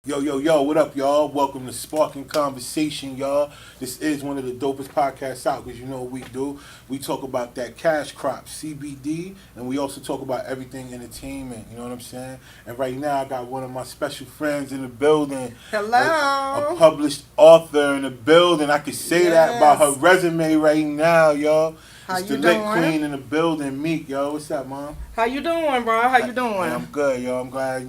Yo, what up, y'all? Welcome to Sparking Conversation, y'all. This is one of the dopest podcasts out because you know what we do. We talk about that cash crop, CBD, and we also talk about everything entertainment, you know what I'm saying? And right now, I got one of my special friends in the building, a Hello. published author in the building. I can say that about her Yes. resume right now, y'all. How It's the you lit doing? queen in the building, Meek, yo. What's up, mom? How you doing, bro? How you Man, doing? I'm good, yo. I'm glad,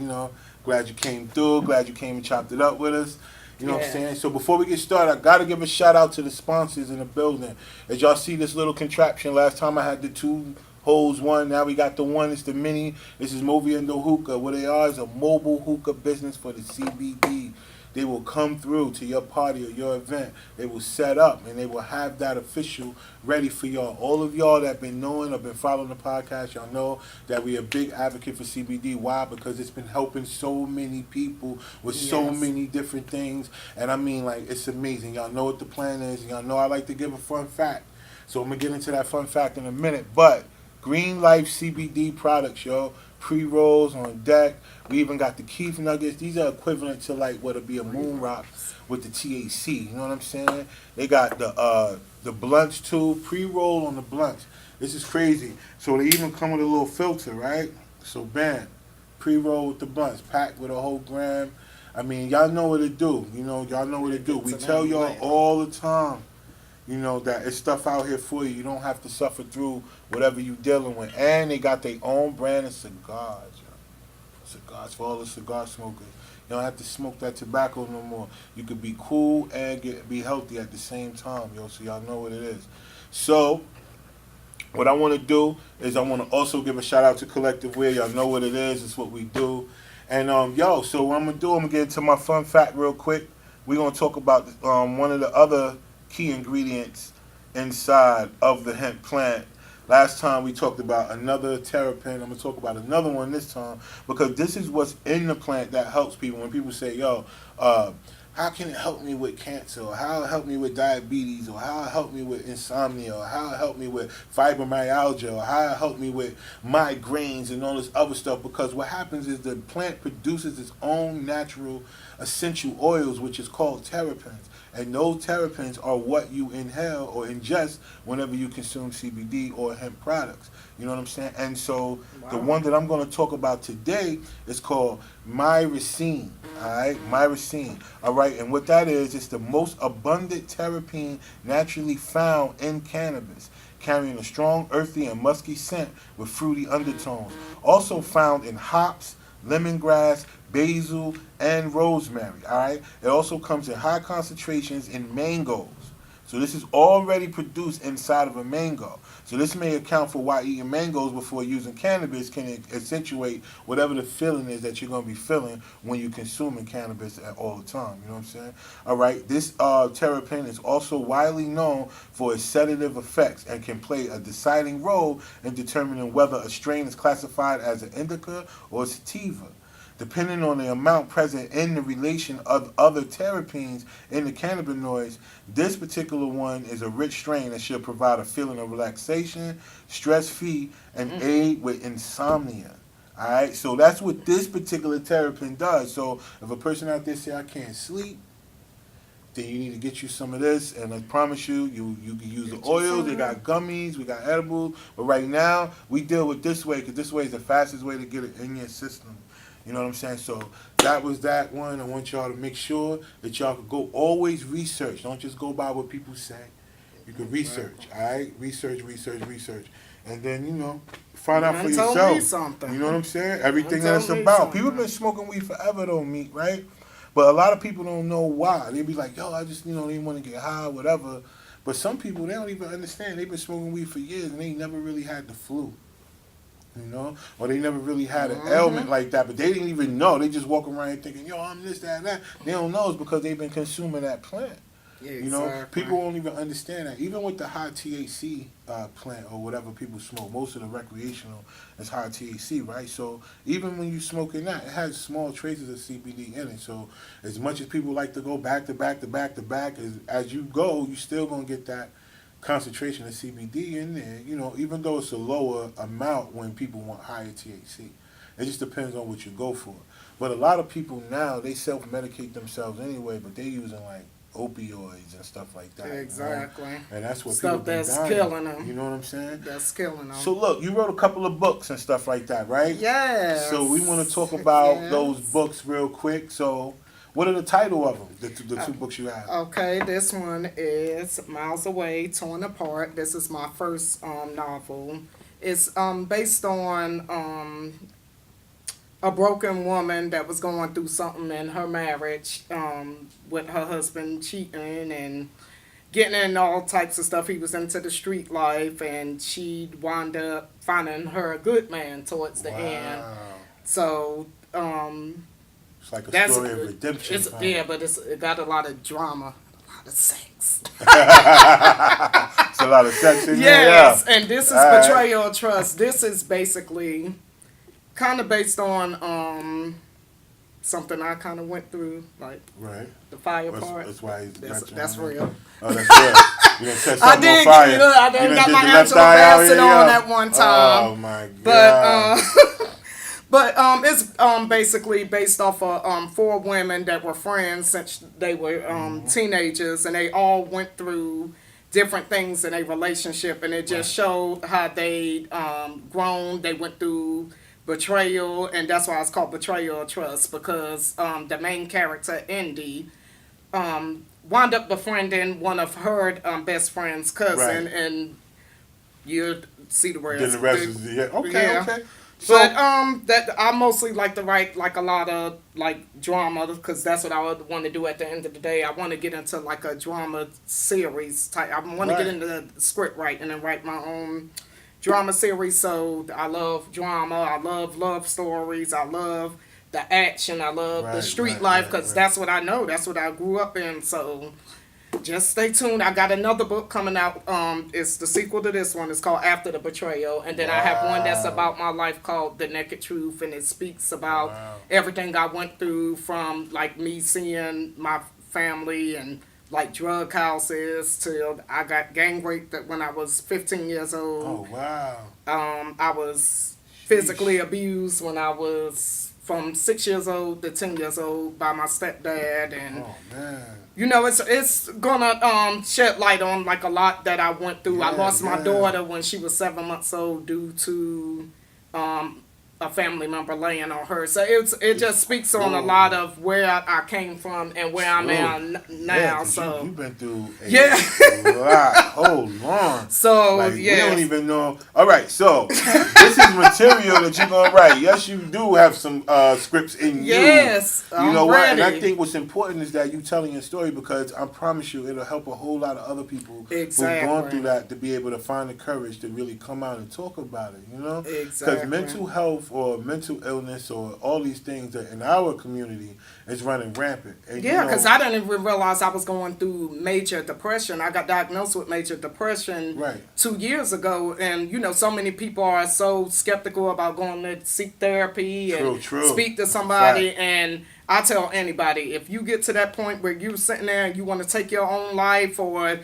glad you came through. Glad you came and chopped it up with us. You know what I'm Yeah. saying? So before we get started, I gotta give a shout out to the sponsors in the building. As y'all see this little contraption, last time I had the two holes one, now we got the one, it's the mini. This is Movie and the Hookah. What they are is a mobile hookah business for the CBD. They will come through to your party or your event. They will set up and they will have that official ready for y'all. All of y'all that been knowing or been following the podcast, y'all know that we are a big advocate for CBD. Why? Because it's been helping so many people with so Yes. many different things. And I mean, like, it's amazing. Y'all know what the plan is. Y'all know I like to give a fun fact. So I'm going to get into that fun fact in a minute. But Green Life CBD products, yo. Pre-rolls on deck. We even got the Keef Nuggets. These are equivalent to like what'll be a moon rock with the THC. You know what I'm saying? They got the blunts too. Pre-roll on the blunts. This is crazy. So they even come with a little filter, right? So bam, pre-roll with the blunts, packed with a whole gram. I mean, y'all know what it do. You know, y'all know what it do. We It's an tell y'all emblem. all the time, that it's stuff out here for you. You don't have to suffer through whatever you dealing with. And they got their own brand of cigars, yo. Cigars for all the cigar smokers. You don't have to smoke that tobacco no more. You could be cool and be healthy at the same time, yo. So y'all know what it is. So what I want to do is I want to also give a shout out to Collective Wear. Y'all know what it is. It's what we do. And so what I'm gonna do, I'm gonna get into my fun fact real quick. We're gonna talk about one of the other key ingredients inside of the hemp plant. Last time we talked about another terrapin. I'm gonna talk about another one this time because this is what's in the plant that helps people. When people say, "Yo, uh, how can it help me with cancer, or how it help me with diabetes, or how it help me with insomnia, or how it help me with fibromyalgia, or how it help me with migraines and all this other stuff?" Because what happens is the plant produces its own natural essential oils, which is called terpenes. And those terpenes are what you inhale or ingest whenever you consume CBD or hemp products. You know what I'm saying? And so the Wow. one that I'm going to talk about today is called myrcene. All right, myrcene. All right, and what that is, it's the most abundant terpene naturally found in cannabis, carrying a strong, earthy, and musky scent with fruity undertones. Also found in hops, lemongrass, basil, and rosemary. All right, it also comes in high concentrations in mangoes. So this is already produced inside of a mango. So this may account for why eating mangoes before using cannabis can accentuate whatever the feeling is that you're going to be feeling when you're consuming cannabis at all the time. You know what I'm saying? All right. This terrapin is also widely known for its sedative effects and can play a deciding role in determining whether a strain is classified as an indica or sativa. Depending on the amount present in the relation of other terpenes in the cannabinoids, this particular one is a rich strain that should provide a feeling of relaxation, stress free, and aid with insomnia. All right, so that's what this particular terrapin does. So if a person out there say I can't sleep, then you need to get you some of this. And I promise you, you can use the Get you oils. They some. got gummies, we got edibles. But right now, we deal with this way because this way is the fastest way to get it in your system. You know what I'm saying? So that was that one. I want y'all to make sure that y'all could go always research. Don't just go by what people say. You can Exactly. research, all right? Research. And then, find You out for done told me yourself. something. You know what I'm saying? You done Everything that told it's me about. People something. been smoking weed forever though, Meat, right? But a lot of people don't know why. They be like, yo, I just, they want to get high, whatever. But some people, they don't even understand. They've been smoking weed for years and they never really had the flu, or they never really had an Mm-hmm. ailment like that, but they didn't even know. They just walk around here thinking, yo, I'm this, that, and that. They don't know it's because they've been consuming that plant. Exactly. People won't even understand that. Even with the high THC plant or whatever people smoke, most of the recreational is high THC, right? So even when you smoking that, it has small traces of CBD in it. So as much as people like to go back to back to back to back, as you go, you still gonna get that concentration of CBD in there. Even though it's a lower amount when people want higher THC. It just depends on what you go for. But a lot of people now, they self-medicate themselves anyway, but they using like opioids and stuff like that. Exactly. You know? And that's what Stuff people been that's dying. killing them. You know what I'm saying? That's killing them. So look, you wrote a couple of books and stuff like that, right? Yes. So we want to talk about those books real quick. So what are the title of them, the two books you have? Okay, this one is Miles Away, Torn Apart. This is my first novel. It's based on a broken woman that was going through something in her marriage with her husband cheating and getting in all types of stuff. He was into the street life, and she wound up finding her a good man towards the end. So it's like a story of redemption. Yeah, but it got a lot of drama, a lot of sex. It's a lot of sex in there. Yes, and this is Betrayal of Trust. This is basically kind of based on something I kind of went through, like the fire part. That's why that's real. Oh, that's good. You done set something on fire. I done got my Angela Bassett on at one time. Oh my god. But it's basically based off of 4 women that were friends since they were teenagers, and they all went through different things in a relationship, and it just showed how they grown. They went through betrayal, and that's why it's called Betrayal of Trust, because the main character, Indy, wound up befriending one of her best friend's cousin, and you see the rest. Then the rest is okay. So, but that I mostly like to write like a lot of like drama, because that's what I would want to do at the end of the day. I want to get into like a drama series type. I want to get into the script writing and write my own drama series. So I love drama. I love love stories. I love the action. I love the street life, because that's what I know. That's what I grew up in. So just stay tuned. I got another book coming out. It's the sequel to this one. It's called After the Betrayal. And then I have one that's about my life called The Naked Truth. And it speaks about everything I went through, from like me seeing my family and like drug houses till I got gang raped when I was 15 years old. Oh, wow. I was physically abused when I was from 6 years old to 10 years old by my stepdad. And you know, it's gonna shed light on like a lot that I went through. I lost my daughter when she was 7 months old due to a family member laying on her. So it just speaks on a lot of where I came from and where I'm at now. So you've been through a lot. Hold on. So like, we don't even know. All right, so this is material that you're gonna write. Yes, you do have some scripts in you. Yes, you know what? And I think what's important is that you telling your story, because I promise you it'll help a whole lot of other people who've gone through that to be able to find the courage to really come out and talk about it. You know, because mental health or mental illness or all these things that in our community is running rampant. And, because I didn't even realize I was going through major depression. I got diagnosed with major depression 2 years ago, and you know, so many people are so skeptical about going to seek therapy and speak to somebody. And I tell anybody, if you get to that point where you're sitting there and you want to take your own life, or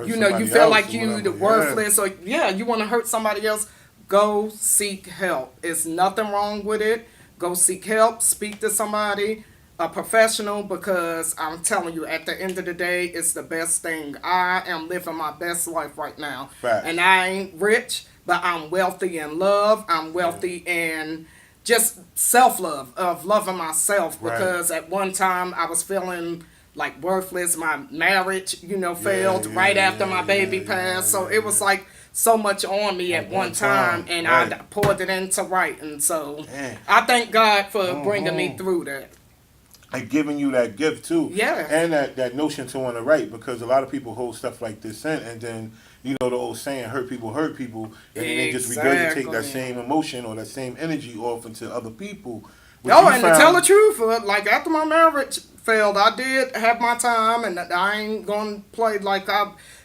you know, you feel like you're worthless, or you want to hurt somebody else, go seek help. It's nothing wrong with it. Go seek help. Speak to somebody, a professional, because I'm telling you, at the end of the day, it's the best thing. I am living my best life right now. And I ain't rich, but I'm wealthy in love. I'm wealthy in just self-love, of loving myself, because at one time I was feeling like worthless. My marriage, you know, failed right after my baby passed. So it was like so much on me at one time, and I poured it into writing. So I thank God for bringing me through that. And giving you that gift too. Yeah. And that notion to want to write, because a lot of people hold stuff like this in, and then, you know, the old saying, hurt people, and then they just regurgitate that same emotion or that same energy off into other people. And to tell the truth, like after my marriage failed, I did have my time, and I ain't gonna play like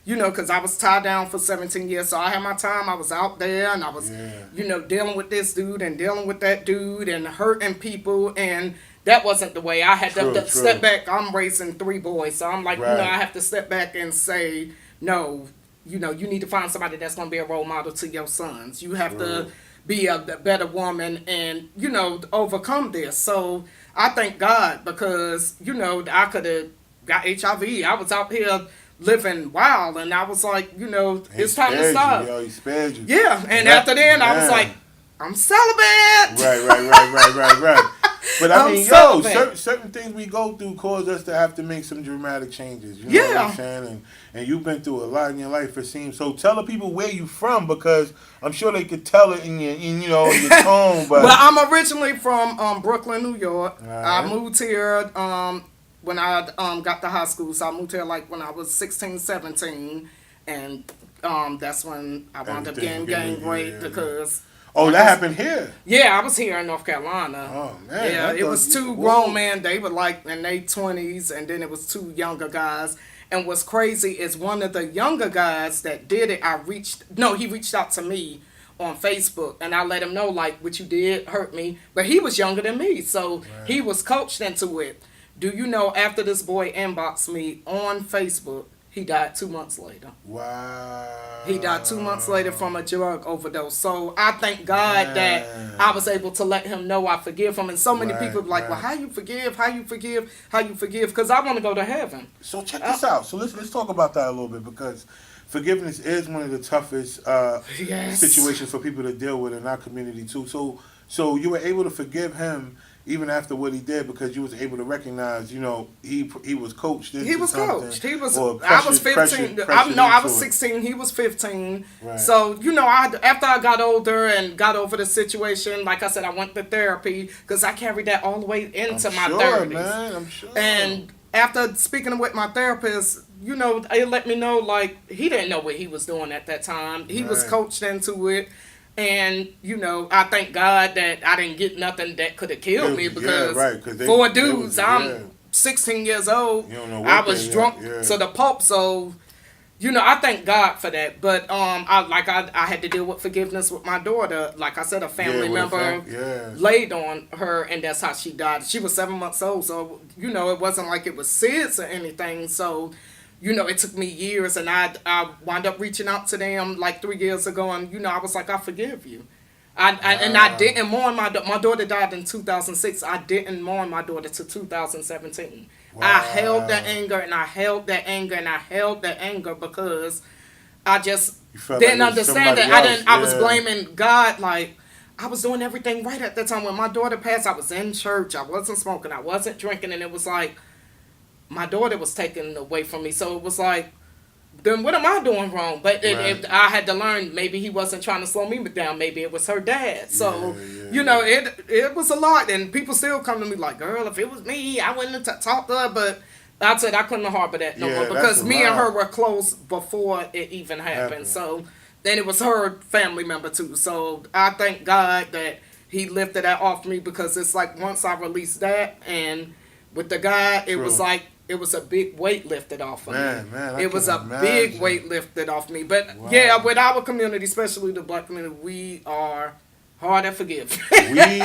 you know, because I was tied down for 17 years. So I had my time. I was out there, and I was, you know, dealing with this dude and dealing with that dude and hurting people. And that wasn't the way. I had to step back. I'm raising 3 boys. So I'm like, you know, I have to step back and say, no, you know, you need to find somebody that's going to be a role model to your sons. You have to be a better woman and, you know, overcome this. So I thank God because, you know, I could have got HIV. I was out here living wild and I was like, you know, it's time to stop. He spared you. Yeah, and after then I was like, I'm celibate. Right. But I mean, certain things we go through cause us to have to make some dramatic changes. You know what I'm saying? And you've been through a lot in your life, it seems. So tell the people where you from, because I'm sure they could tell it in your tone. But well, I'm originally from Brooklyn, New York. Right. I moved here when I got to high school. So I moved here like when I was 16, 17, and that's when I wound up getting gang raped because. Oh, that happened here? Yeah, I was here in North Carolina. Oh, man. Yeah, it was two grown men. They were like in their 20s, and then it was two younger guys. And what's crazy is one of the younger guys that did it, he reached out to me on Facebook, and I let him know, like, what you did hurt me. But he was younger than me, so he was coached into it. Do you know, after this boy inboxed me on Facebook, he died 2 months later. Wow. He died 2 months later from a drug overdose. So I thank God that I was able to let him know I forgive him. And so many people are like, well, how you forgive? How you forgive? How you forgive? Because I want to go to heaven. So check this out. So let's talk about that a little bit, because forgiveness is one of the toughest situations for people to deal with in our community too. So you were able to forgive him even after what he did, because you was able to recognize, you know, he was coached into He was something, coached. He was. I was 15. I was 16. He was 15. Right. So you know, after I got older and got over the situation, like I said, I went to therapy because I carried that all the way into my 30s. Man, I'm sure. And after speaking with my therapist, you know, it let me know like he didn't know what he was doing at that time. He was coached into it. And, you know, I thank God that I didn't get nothing that could have killed me, because four dudes, I'm 16 years old, I was drunk to the pulp, so, you know, I thank God for that. But I had to deal with forgiveness with my daughter. Like I said, a family member laid on her, and that's how she died. She was 7 months old, so, you know, it wasn't like it was SIDS or anything, so... You know, it took me years, and I wound up reaching out to them like 3 years ago, and, you know, I was like, I forgive you. And I didn't mourn my daughter died in 2006. I didn't mourn my daughter to 2017. Wow. I held that anger, and I held that anger, and I held that anger because I just didn't understand that. I was blaming God, like, I was doing everything right at that time. When my daughter passed, I was in church. I wasn't smoking. I wasn't drinking, and it was like, my daughter was taken away from me. So it was like, then what am I doing wrong? But I had to learn, maybe he wasn't trying to slow me down. Maybe it was her dad. So, you know, it was a lot. And people still come to me like, girl, if it was me, I wouldn't have talked to her. But I said I couldn't harbor that no more, because me and her were close before it even happened. So then it was her family member too. So I thank God that he lifted that off me, because it's like once I released that, and with the guy, it was like, it was a big weight lifted off of me. It was a big weight lifted off me. But yeah, with our community, especially the black community, we are hard to forgive. We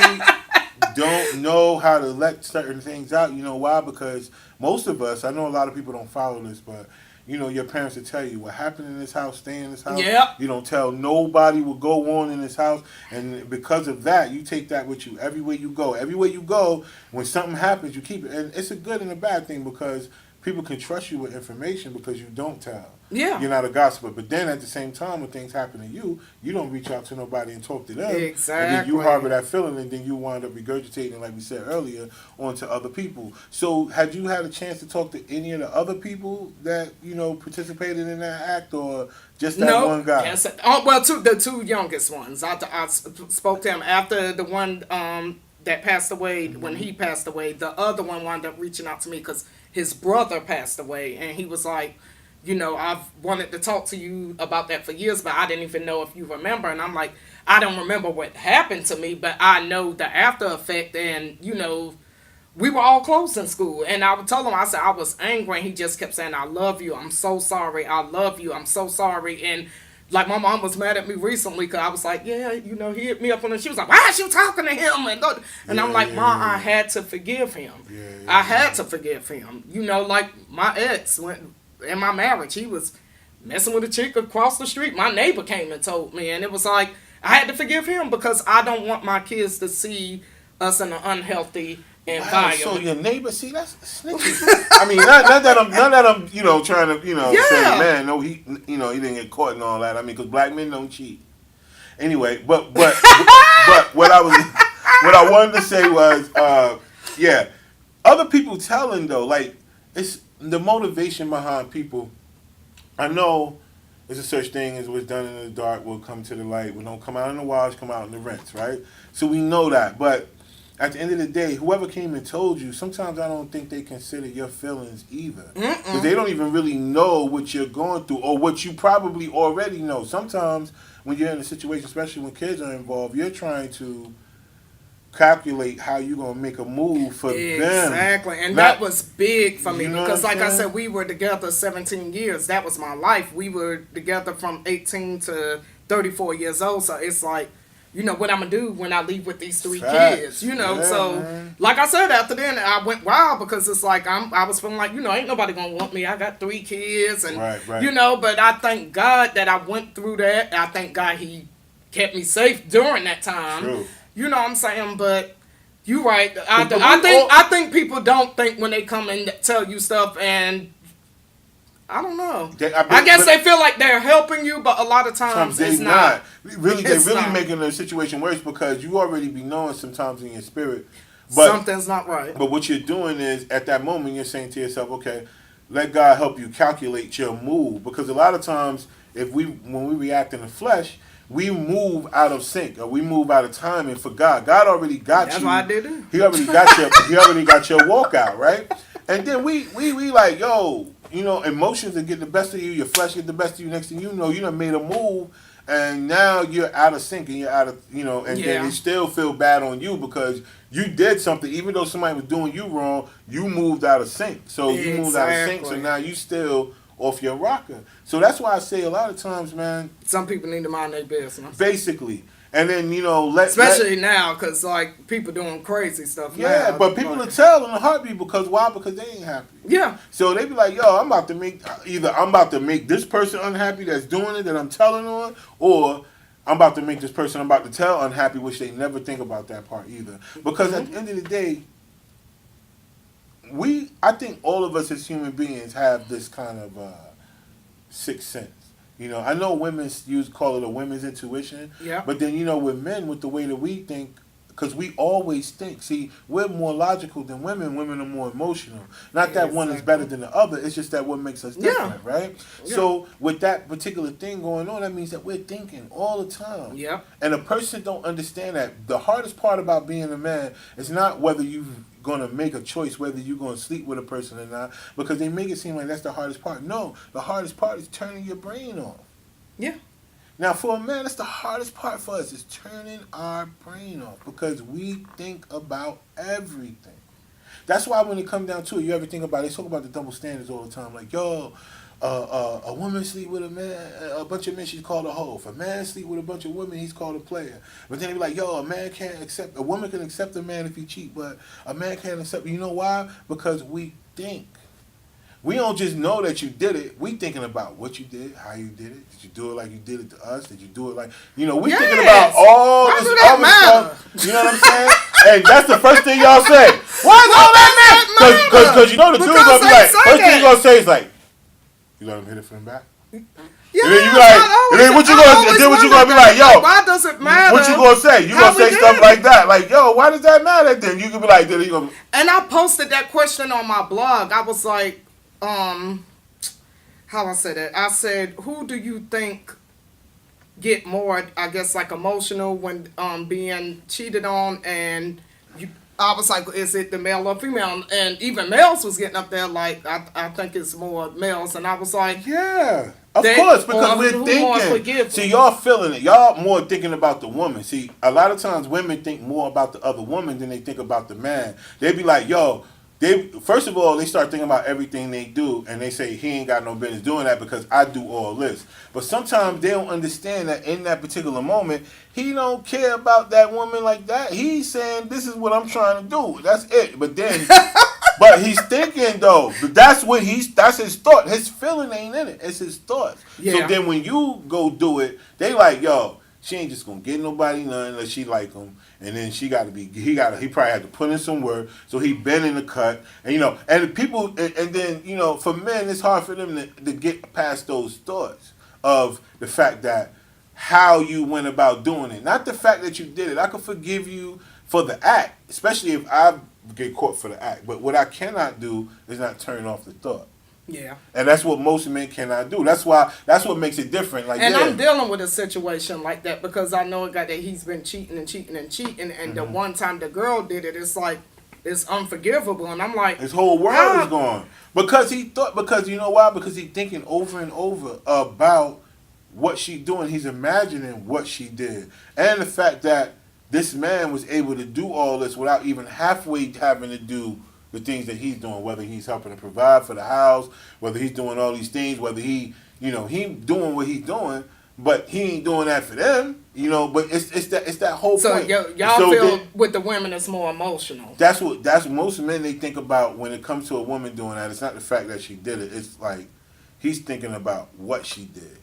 don't know how to let certain things out. You know why? Because most of us, I know a lot of people don't follow this, but you know, your parents will tell you what happened in this house, stay in this house. Yep. You don't tell nobody what go on in this house. And because of that, you take that with you everywhere you go. Everywhere you go, when something happens, you keep it. And it's a good and a bad thing, because people can trust you with information because you don't tell. Yeah. You're not a gossiper. But then at the same time, when things happen to you, you don't reach out to nobody and talk to them. Exactly. And then you harbor that feeling, and then you wind up regurgitating, like we said earlier, onto other people. So had you had a chance to talk to any of the other people that, you know, participated in that act, or just that one guy? Yes. Well, the two youngest ones. I spoke to him after the one that passed away. When he passed away, the other one wound up reaching out to me because his brother passed away, and he was like, you know, I've wanted to talk to you about that for years, but I didn't even know if you remember. And I'm like, I don't remember what happened to me, but I know the after effect. And, you know, we were all close in school. And I would tell him, I said, I was angry. And he just kept saying, I love you. I'm so sorry. I love you. I'm so sorry. And like, my mom was mad at me recently because I was like, yeah, you know, he hit me up on it. She was like, why is you talking to him? And I'm like, Mom, I had to forgive him. I had to forgive him. You know, like my ex in my marriage, he was messing with a chick across the street. My neighbor came and told me, and it was like, I had to forgive him because I don't want my kids to see us in an unhealthy environment. So your neighbor, see, that's snitching. I mean, not that I'm, trying to, say, man, no, he didn't get caught and all that. I mean, because black men don't cheat. Anyway, but what I wanted to say was, other people telling though, like, it's the motivation behind people. I know there's a such thing as what's done in the dark will come to the light. We don't come out in the wash, come out in the rinse, right? So we know that, but at the end of the day, whoever came and told you, sometimes I don't think they consider your feelings either. Because they don't even really know what you're going through or what you probably already know. Sometimes when you're in a situation, especially when kids are involved, you're trying to calculate how you're going to make a move for them. Exactly. And that was big for me because, like I said, we were together 17 years. That was my life. We were together from 18 to 34 years old. So it's like, what I'm going to do when I leave with these 3 kids, so man. Like I said, after then I went wild because it's like, I was feeling like, ain't nobody going to want me. I got 3 kids and, right. But I thank God that I went through that. I thank God he kept me safe during that time. True. You know what I'm saying? But you're right. I think people don't think when they come and tell you stuff and I don't know. I guess they feel like they're helping you, but a lot of times it's not. Really, they're really making the situation worse because you already be knowing sometimes in your spirit. But something's not right. But what you're doing is, at that moment, you're saying to yourself, okay, let God help you calculate your move. Because a lot of times, when we react in the flesh, we move out of sync or we move out of timing for God. God already got you. That's why I did it. He already got your walk out, right? And then we like, yo, emotions will get the best of you, your flesh get the best of you. Next thing you know, you done made a move and now you're out of sync and you're out of, and then they still feel bad on you because you did something, even though somebody was doing you wrong, you moved out of sync. So you moved out of sync, so now you still off your rocker. So that's why I say a lot of times, man. Some people need to mind their business. Basically. And then, especially now, because, like, people doing crazy stuff now. Yeah, but people will tell in a heartbeat because why? Because they ain't happy. Yeah. So they be like, yo, I'm about to make this person unhappy that's doing it that I'm telling on, or I'm about to make this person I'm about to tell unhappy, which they never think about that part either. Because at the end of the day, I think all of us as human beings have this kind of sixth sense. I know women call it a women's intuition. Yeah. But then, with men, with the way that we think, because we always think. See, we're more logical than women. Women are more emotional. Not that one is better than the other. It's just that what makes us different, right? Yeah. So with that particular thing going on, that means that we're thinking all the time. Yeah. And a person don't understand that. The hardest part about being a man is not whether you're going to make a choice, whether you're going to sleep with a person or not, because they make it seem like that's the hardest part. No, the hardest part is turning your brain off. Yeah. Now, for a man, that's the hardest part for us is turning our brain off because we think about everything. That's why when it comes down to it, you ever think about it, they talk about the double standards all the time. Like, yo, a woman sleep with a man, a bunch of men, she's called a hoe. If a man sleep with a bunch of women, he's called a player. But then they be like, yo, a woman can accept a man if he cheat, but a man can't accept. You know why? Because we think. We don't just know that you did it. We thinking about what you did, how you did it. Did you do it like you did it to us? Did you do it like, we thinking about all this other stuff. You know what I'm saying? And that's the first thing y'all say. Why is all that matter? Because the dude's going to be like, first thing you're going to say is like, you let him hit it from the back? Yeah, and then you be like, and then what you gonna be like, yo, why does it matter? What you gonna say? You gonna say stuff like that, like, yo, why does that matter? Then you can be like, and I posted that question on my blog. I was like, how I said it? I said, who do you think get more, I guess, like emotional when being cheated on? And I was like, is it the male or female? And even males was getting up there like, I think it's more males. And I was like, yeah, of course, because we're thinking. See, y'all feeling it. Y'all more thinking about the woman. See, a lot of times women think more about the other woman than they think about the man. They be like, yo. First of all, they start thinking about everything they do, and they say, he ain't got no business doing that because I do all this. But sometimes they don't understand that in that particular moment, he don't care about that woman like that. He's saying, this is what I'm trying to do. That's it. But then, but he's thinking, though. That's his thought. His feeling ain't in it. It's his thoughts. Yeah. So then when you go do it, they like, yo, she ain't just gonna get nobody none unless she like him. And then he probably had to put in some work. So he been in the cut, and and people, and then for men, it's hard for them to get past those thoughts of the fact that how you went about doing it, not the fact that you did it. I could forgive you for the act, especially if I get caught for the act. But what I cannot do is not turn off the thought. Yeah. And that's what most men cannot do. That's what makes it different. Like, and I'm dealing with a situation like that because I know a guy that he's been cheating and cheating and cheating, and the one time the girl did it, it's like it's unforgivable, and I'm like, his whole world is gone because you know why? Because he's thinking over and over about what she doing. He's imagining what she did, and the fact that this man was able to do all this without even halfway having to do the things that he's doing, whether he's helping to provide for the house, whether he's doing all these things, whether he doing what he's doing, but he ain't doing that for them, but it's that whole point. So y'all feel with the women it's more emotional. That's most men, they think about when it comes to a woman doing that. It's not the fact that she did it. It's like he's thinking about what she did.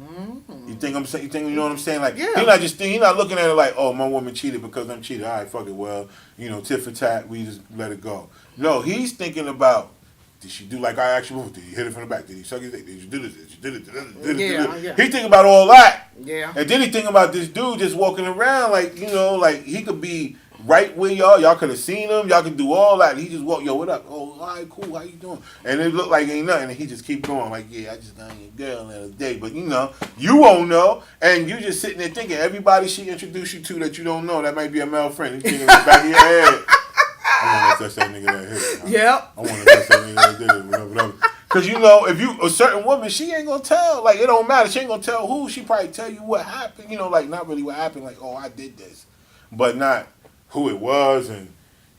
Mm-hmm. You think I'm saying? You know what I'm saying? Like he's not looking at it like, oh, my woman cheated because I'm cheated. All right, fuck it. Well, tit for tat. We just let it go. No, he's thinking about, did she do like I asked you? Did he hit it from the back? Did he suck his dick? Did you do this? Did you do this? Yeah. He thinking about all that. Yeah. And then he thinking about this dude just walking around like like he could be right with y'all. Y'all could have seen him. Y'all could do all that. He just walk, yo, what up? Oh, all right, cool. How you doing? And it looked like ain't nothing. And he just keep going like, yeah, I just got your girl the other day. But you won't know. And you just sitting there thinking everybody she introduced you to that you don't know, that might be a male friend. You thinking in the back of your head, I want to touch that nigga that hit it. Yep. I want to touch that nigga that did it. Whatever. Because if you a certain woman, she ain't gonna tell. Like, it don't matter. She ain't gonna tell who. She probably tell you what happened. Like not really what happened. Like, oh, I did this, but not who it was and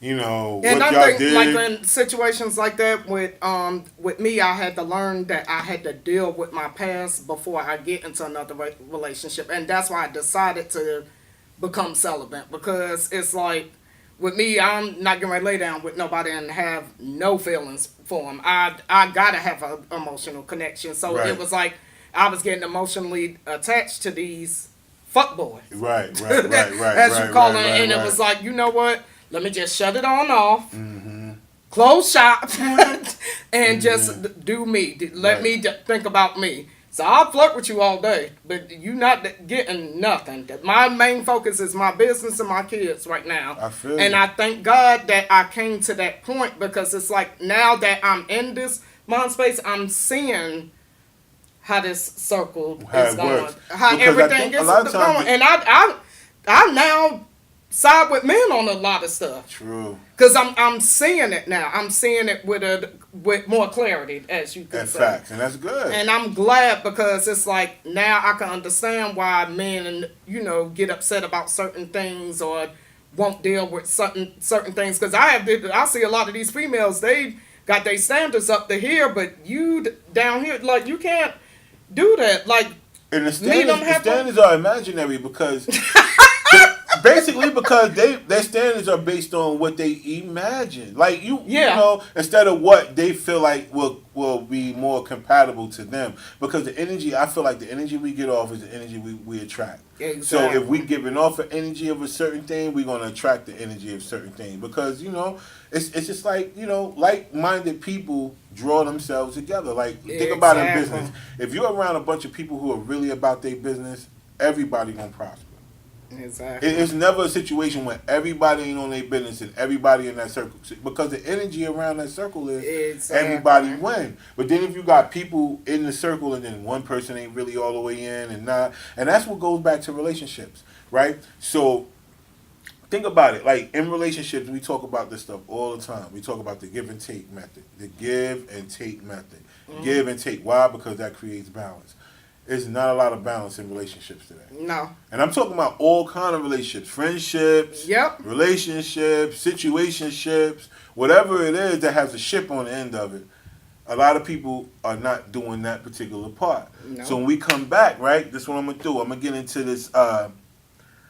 what y'all did. Like in situations like that with me, I had to learn that I had to deal with my past before I get into another relationship, and that's why I decided to become celibate, because it's like with me, I'm not gonna lay down with nobody and have no feelings for him. I gotta have an emotional connection, so It was like I was getting emotionally attached to these fuck boys. Right. As you call it. And it was like, you know what? Let me just shut it on off. Mm-hmm. Close shop. And just do me. Let me think about me. So I'll flirt with you all day, but you're not getting nothing. My main focus is my business and my kids right now. I feel and you. I thank God that I came to that point, because it's like now that I'm in this mind space, I'm seeing how this circle is going, how everything is going, and I now side with men on a lot of stuff. True. Because I'm seeing it now. I'm seeing it with more clarity, as you can say. Facts, and that's good. And I'm glad, because it's like now I can understand why men get upset about certain things or won't deal with certain things. Because I see a lot of these females, they got their standards up to here, but you down here, like, you can't do that. Like, and the standards are imaginary because basically because their standards are based on what they imagine. Like instead of what they feel like will be more compatible to them. Because I feel like the energy we get off is the energy we attract. Exactly. So if we giving off an energy of a certain thing, we're gonna attract the energy of a certain thing. Because it's just like like-minded people draw themselves together. Like think about it in business. If you're around a bunch of people who are really about their business, everybody gonna prosper. Exactly. It's never a situation where everybody ain't on their business and everybody in that circle, because the energy around that circle is everybody win. But then if you got people in the circle and then one person ain't really all the way in and that's what goes back to relationships, right? So think about it. Like in relationships, we talk about this stuff all the time. We talk about the give and take method. The give and take method. Mm-hmm. Give and take. Why? Because that creates balance. There's not a lot of balance in relationships today. No. And I'm talking about all kind of relationships. Friendships, relationships, situationships, whatever it is that has a ship on the end of it. A lot of people are not doing that particular part. No. So when we come back, right, this is what I'm going to do. I'm going to get into this. I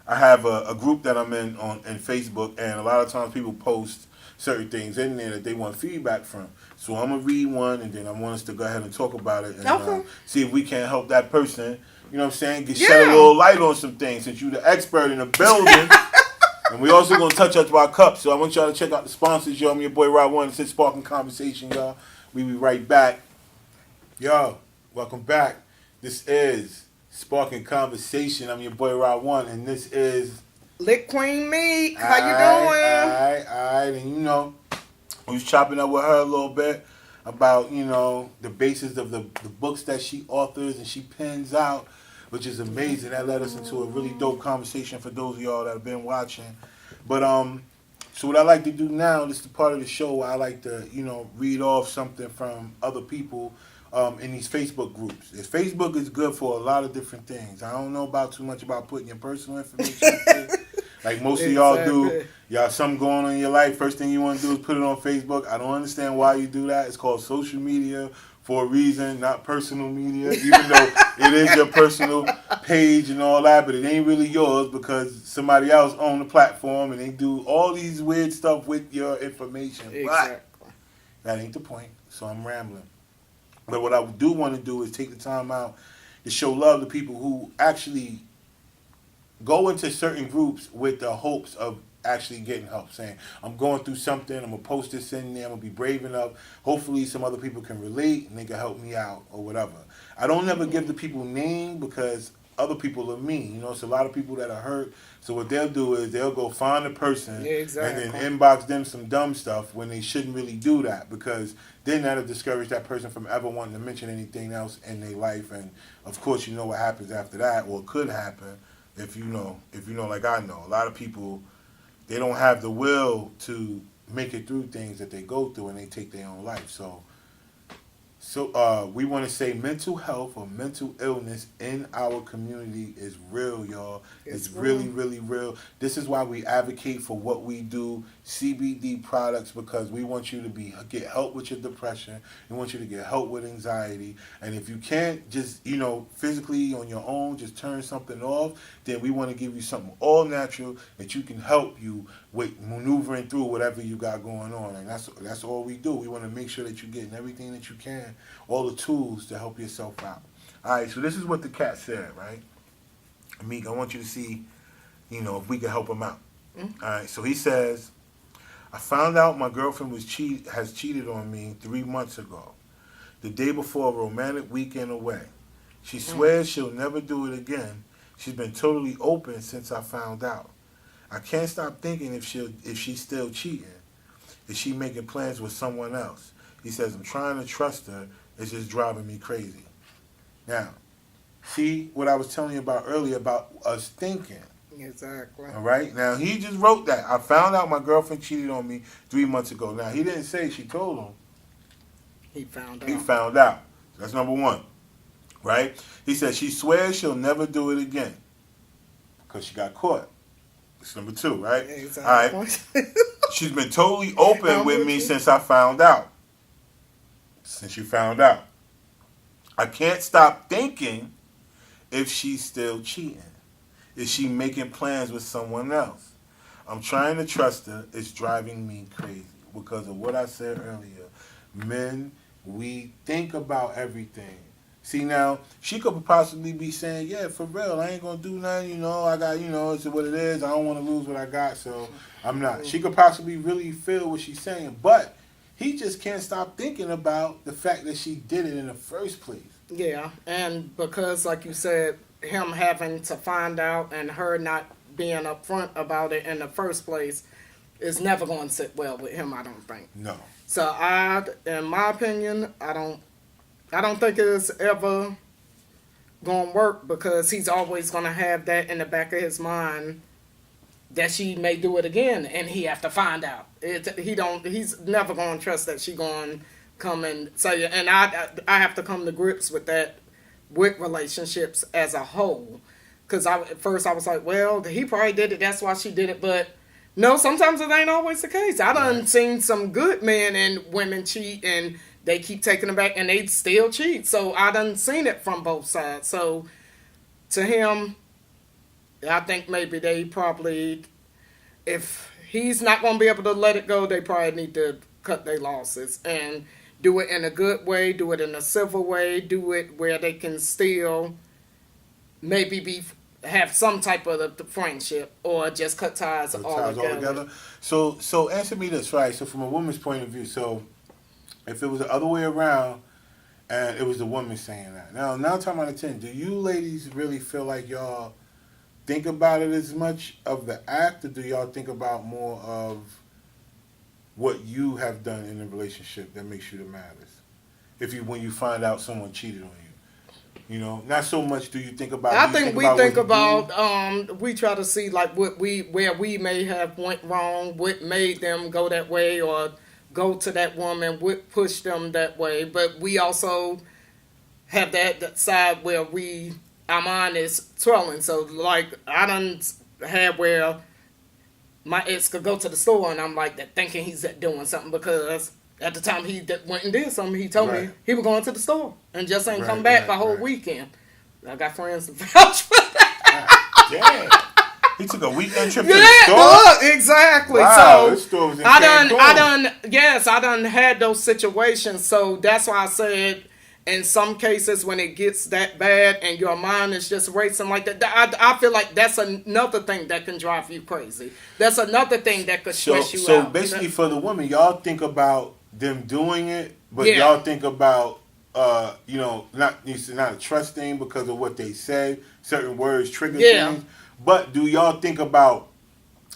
have a group that I'm in Facebook, and a lot of times people post certain things in there that they want feedback from. So I'm gonna read one, and then I want us to go ahead and talk about it, and see if we can help that person. You know what I'm saying? Shed a little light on some things, since you're the expert in the building. And we also gonna touch up to our cups. So I want y'all to check out the sponsors, yo. I'm your boy Rod One. It's Sparking Conversation, y'all. We be right back. Yo, welcome back. This is Sparking Conversation. I'm your boy Rod One, and this is Lick Queen Meek. How you doing? All right. And you know, we was chopping up with her a little bit about, you know, the basis of the books that she authors and she pens out, which is amazing. That led us into a really dope conversation for those of y'all that have been watching. But so what I like to do now, this is the part of the show where I like to, you know, read off something from other people in these Facebook groups. Facebook is good for a lot of different things. I don't know about too much about putting your personal information in there. Like most of y'all do. Y'all something going on in your life, first thing you want to do is put it on Facebook. I don't understand why you do that. It's called social media for a reason, not personal media, even though it is your personal page and all that, but it ain't really yours because somebody else owns the platform and they do all these weird stuff with your information. Exactly. But that ain't the point, so I'm rambling. But what I do want to do is take the time out to show love to people who actually go into certain groups with the hopes of actually getting help, saying, I'm going through something, I'm going to post this in there, I'm going to be brave enough. Hopefully some other people can relate and they can help me out or whatever. I don't ever give the people name because other people are mean. You know, it's a lot of people that are hurt. So what they'll do is they'll go find a person and then inbox them some dumb stuff when they shouldn't really do that, because then that'll discourage that person from ever wanting to mention anything else in their life. And of course, you know what happens after that, or could happen if you know like I know. A lot of people, they don't have the will to make it through things that they go through, and they take their own life. So we want to say mental health or mental illness in our community is real, y'all. It's really, really real. This is why we advocate for what we do, CBD products, because we want you to get help with your depression. We want you to get help with anxiety. And if you can't just, you know, physically on your own, just turn something off, then we want to give you something all natural that you can help you with maneuvering through whatever you got going on. And that's all we do. We want to make sure that you're getting everything that you can, all the tools to help yourself out. All right, so this is what the cat said, right? Meek, I want you to see, you know, if we can help him out. Mm-hmm. All right, so he says, I found out my girlfriend has cheated on me 3 months ago, the day before a romantic weekend away. She swears she'll never do it again. She's been totally open since I found out. I can't stop thinking if she's still cheating. Is she making plans with someone else? He says, I'm trying to trust her. It's just driving me crazy. Now, see what I was telling you about earlier about us thinking. Exactly. All right? Now, he just wrote that. I found out my girlfriend cheated on me 3 months ago. Now, he didn't say she told him. He found out. He found out. That's number one. Right? He said she swears she'll never do it again because she got caught. That's number two, right? Exactly. All right. She's been totally open with me since I found out. Since you found out. I can't stop thinking if she's still cheating. Is she making plans with someone else? I'm trying to trust her. It's driving me crazy because of what I said earlier. Men, we think about everything. See, now, she could possibly be saying, yeah, for real, I ain't going to do nothing, you know, I got, you know, it's what it is, I don't want to lose what I got, so I'm not. She could possibly really feel what she's saying, but he just can't stop thinking about the fact that she did it in the first place. Yeah, and because, like you said, him having to find out and her not being upfront about it in the first place is never going to sit well with him, I don't think. No. So, in my opinion, I don't think it's ever going to work because he's always going to have that in the back of his mind that she may do it again, and he have to find out. He's never going to trust that she going to come and say, and I have to come to grips with that with relationships as a whole. Because at first I was like, well, he probably did it, that's why she did it, but no, sometimes it ain't always the case. I done seen some good men and women cheat, and they keep taking them back, and they still cheat. So I done seen it from both sides. So to him, I think maybe they probably, if he's not going to be able to let it go, they probably need to cut their losses and do it in a good way, do it in a civil way, do it where they can still maybe have some type of the friendship or just cut ties altogether. So answer me this, right? So from a woman's point of view, so if it was the other way around and it was the woman saying that. Now 9 times out of 10, do you ladies really feel like y'all think about it as much of the act, or do y'all think about more of what you have done in a relationship that makes you the matters? When you find out someone cheated on you, not so much do you think about. I think we think about. We try to see like where we may have went wrong, what made them go that way, or go to that woman, what pushed them that way. But we also have that side where our mind is swelling. So, like, I done had where my ex could go to the store and I'm like that thinking he's doing something because at the time he went and did something, he told me he was going to the store and just ain't come back the whole weekend. I got friends to vouch for that. Damn. He took a weekend trip to the store? Exactly. Wow, so this store was in I done had those situations. So that's why I said, in some cases, when it gets that bad and your mind is just racing like that, I feel like that's another thing that can drive you crazy. That's another thing that could stress you out. So basically, for the women, y'all think about them doing it, but y'all think about, not a trust thing because of what they say. Certain words trigger things. But do y'all think about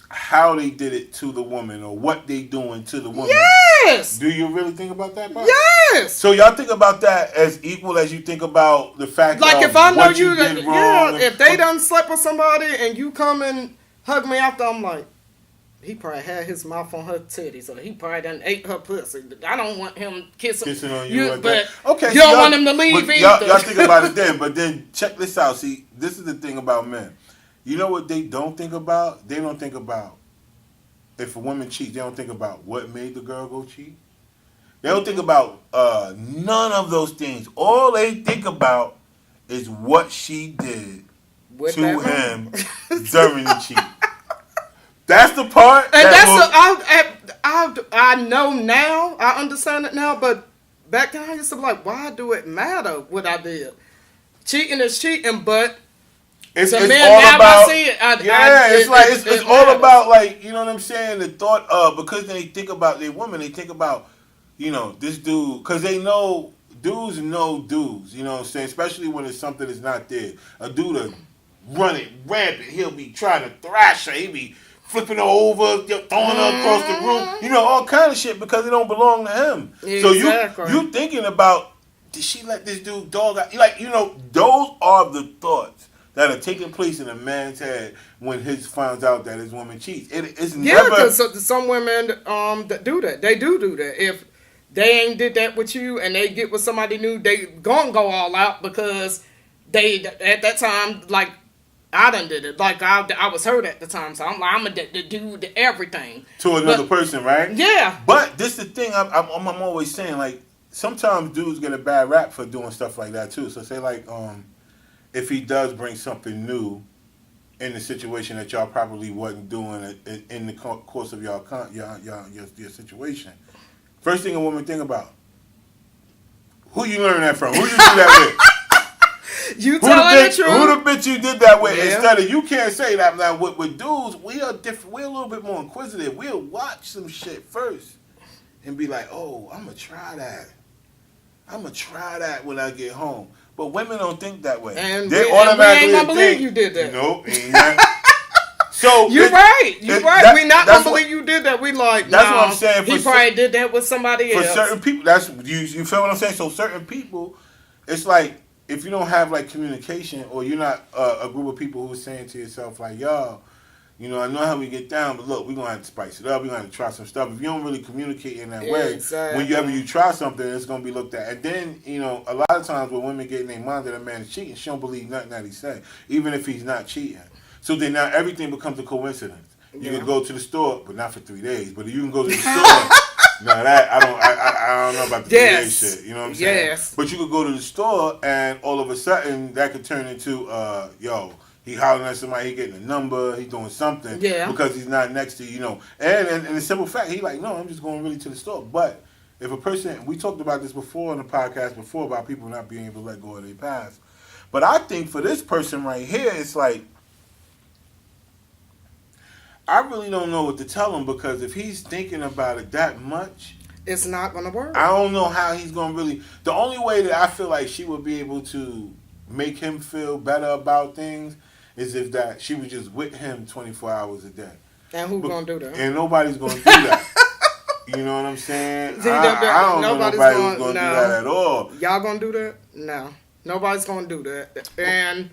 how they did it to the woman or what they doing to the woman? Yes. Do you really think about that part? Yes. So y'all think about that as equal as you think about the fact like of if I know what you did wrong? If they done slept with somebody and you come and hug me after, I'm like, he probably had his mouth on her titties or he probably done ate her pussy. I don't want him kissing on you like but that. Okay, you don't want him to leave either. Y'all think about it then, but then check this out. See, this is the thing about men. You know what they don't think about? They don't think about if a woman cheats. They don't think about what made the girl go cheat. They don't think about none of those things. All they think about is what she did to him during the cheat. That's the part. And I know now. I understand it now. But back then I used to be like, why do it matter what I did? Cheating is cheating, but it's all about. I see it, it's all about, like, you know what I'm saying. The thought of, because they think about their woman, they think about, this dude, because they know dudes know dudes. You know what I'm saying, especially when it's something that's not there. A dude will run it rampant. He'll be trying to thrash her. He'll be flipping her over, throwing her across the room. All kind of shit because it don't belong to him. Exactly. So you thinking about, did she let this dude dog out? Like, those are the thoughts that are taking place in a man's head when he finds out that his woman cheats. It's never... because some women that do that. They do that. If they ain't did that with you and they get with somebody new, they gonna go all out because they, at that time, like, I done did it. Like, I was hurt at the time, so I'm like, I'm going to do everything. To another person, right? Yeah. But this is the thing I'm always saying, like, sometimes dudes get a bad rap for doing stuff like that, too. So say, like, if he does bring something new in the situation that y'all probably wasn't doing in the course of your situation, first thing a woman think about, who you learn that from? Who you do that with? You telling the truth? Who the bitch you did that with? Instead of, you can't say that. Now, with dudes, we are different. We're a little bit more inquisitive. We'll watch some shit first and be like, oh, I'm going to try that. I'm going to try that when I get home. But women don't think that way. And they ain't automatically gonna believe you did that. Nope. So you're right. We not gonna believe you did that. We like, that's what I'm saying. He probably did that with somebody else. For certain people, that's you feel what I'm saying? So certain people, it's like, if you don't have, like, communication, or you're not a group of people who are saying to yourself, like, y'all, I know how we get down, but look, we're going to have to spice it up. We're going to have to try some stuff. If you don't really communicate in that way, whenever you try something, it's going to be looked at. And then, a lot of times when women get in their mind that a man is cheating, she don't believe nothing that he say, even if he's not cheating. So then now everything becomes a coincidence. You can go to the store, but not for 3 days. But you can go to the store. No, that I don't know about the 3 day shit. You know what I'm saying? Yes. But you could go to the store and all of a sudden that could turn into, he hollering at somebody, he getting a number, he doing something because he's not next to and the simple fact, he like, no, I'm just going really to the store. But if a person, we talked about this before in the podcast before about people not being able to let go of their past. But I think for this person right here, it's like, I really don't know what to tell him, because if he's thinking about it that much, it's not going to work. I don't know how he's going to really. The only way that I feel like she would be able to make him feel better about things is if that she was just with him 24 hours a day. And who's going to do that? And nobody's going to do that. You know what I'm saying? I don't know nobody who's going to do that at all. Y'all going to do that? No. Nobody's going to do that. And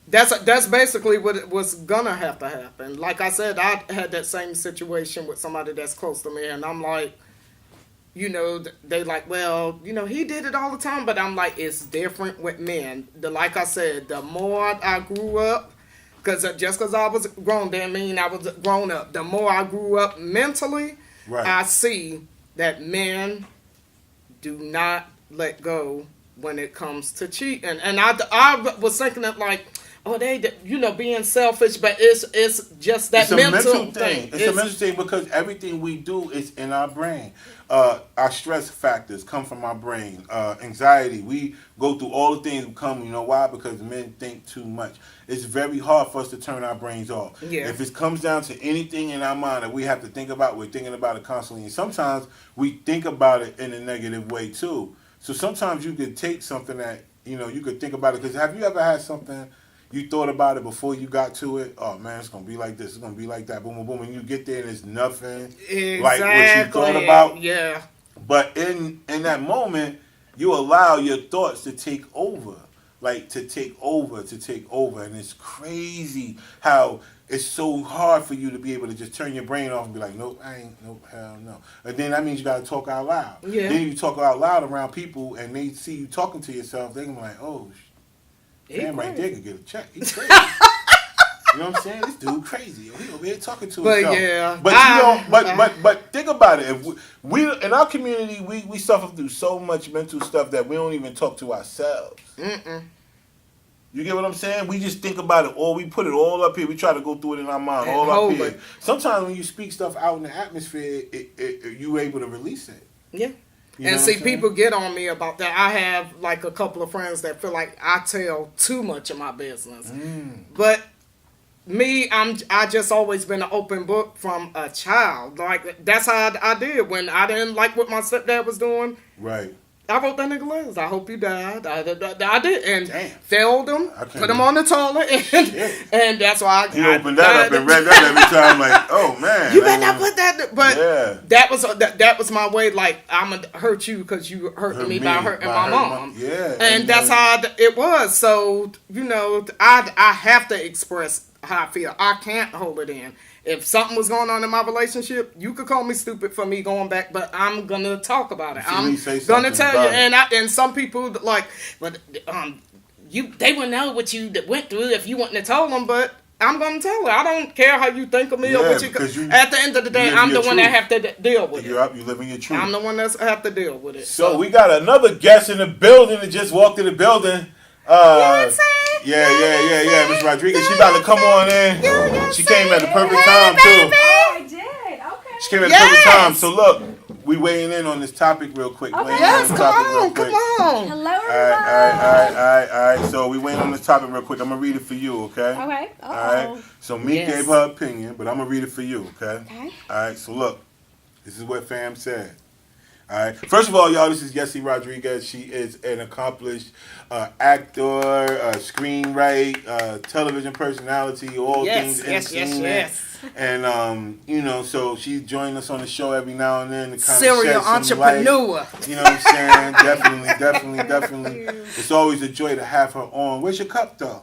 that's basically what was going to have to happen. Like I said, I had that same situation with somebody that's close to me, and I'm like, they like, well, he did it all the time, but I'm like, it's different with men. Like I said, the more I grew up, because just because I was grown didn't mean I was grown up. The more I grew up mentally, I see that men do not let go when it comes to cheating. And I was thinking that like, oh, they, being selfish, but it's just that mental thing. It's a mental thing because everything we do is in our brain. Our stress factors come from our brain. Anxiety, we go through all the things that come. You know why? Because men think too much. It's very hard for us to turn our brains off. Yeah. If it comes down to anything in our mind that we have to think about, we're thinking about it constantly. And sometimes we think about it in a negative way too. So sometimes you could take something that, you could think about it. Because have you ever had something, you thought about it before you got to it? Oh, man, it's going to be like this. It's going to be like that. Boom, boom, boom. And you get there and it's nothing like what you thought about. Yeah. But in that moment, you allow your thoughts to take over. Like, to take over. And it's crazy how it's so hard for you to be able to just turn your brain off and be like, nope, hell no. And then that means you got to talk out loud. Yeah. Then you talk out loud around people and they see you talking to yourself. They're going to be like, oh, damn, right there could get a check. He's crazy. You know what I'm saying? This dude crazy. He over here talking to himself. Yeah. But think about it. If we in our community, we suffer through so much mental stuff that we don't even talk to ourselves. Mm-mm. You get what I'm saying? We just think about it, or we put it all up here. We try to go through it in our mind, all up here. Sometimes when you speak stuff out in the atmosphere, you're able to release it. Yeah. And see, people get on me about that. I have like a couple of friends that feel like I tell too much of my business. But me, I just always been an open book from a child. Like that's how I did when I didn't like what my stepdad was doing. Right. I wrote that nigga letters. I hope you died. I did, and failed him, put him on the toilet, and that's why he opened that up and read that every time. Like, oh man, you better not put that. But that was my way. Like, I'm gonna hurt you because you hurting me by hurting my mom. Yeah, and that's how it was. So I have to express how I feel. I can't hold it in. If something was going on in my relationship, you could call me stupid for me going back, but I'm gonna talk about it. I'm gonna tell you, and some people like, but they would know what you went through if you wouldn't have told them. But I'm gonna tell her. I don't care how you think of me or what you. At the end of the day, I'm the one that have to deal with it. You're up. You living your truth. I'm the one that's have to deal with it. So we got another guest in the building that just walked in the building. Yeah, Miss Rodriguez. She about to come on in. She came at the perfect time too. Oh, I did. Okay. She came at the perfect time. So look, we weighing in on this topic real quick. Okay. Yes, come on. Hello, everybody. All right. So we weighing on this topic real quick. I'm gonna read it for you, okay? Okay. All right. So Meek gave her opinion, but I'm gonna read it for you, okay? Okay. All right. So look, this is what fam said. All right. First of all, y'all, this is Yessie Rodriguez. She is an accomplished actor, screenwriter, television personality, all things entertainment. Yes. And so she joined us on the show every now and then to kind Serial of shed some entrepreneur. light. You know what I'm saying? Definitely. It's always a joy to have her on. Where's your cup though?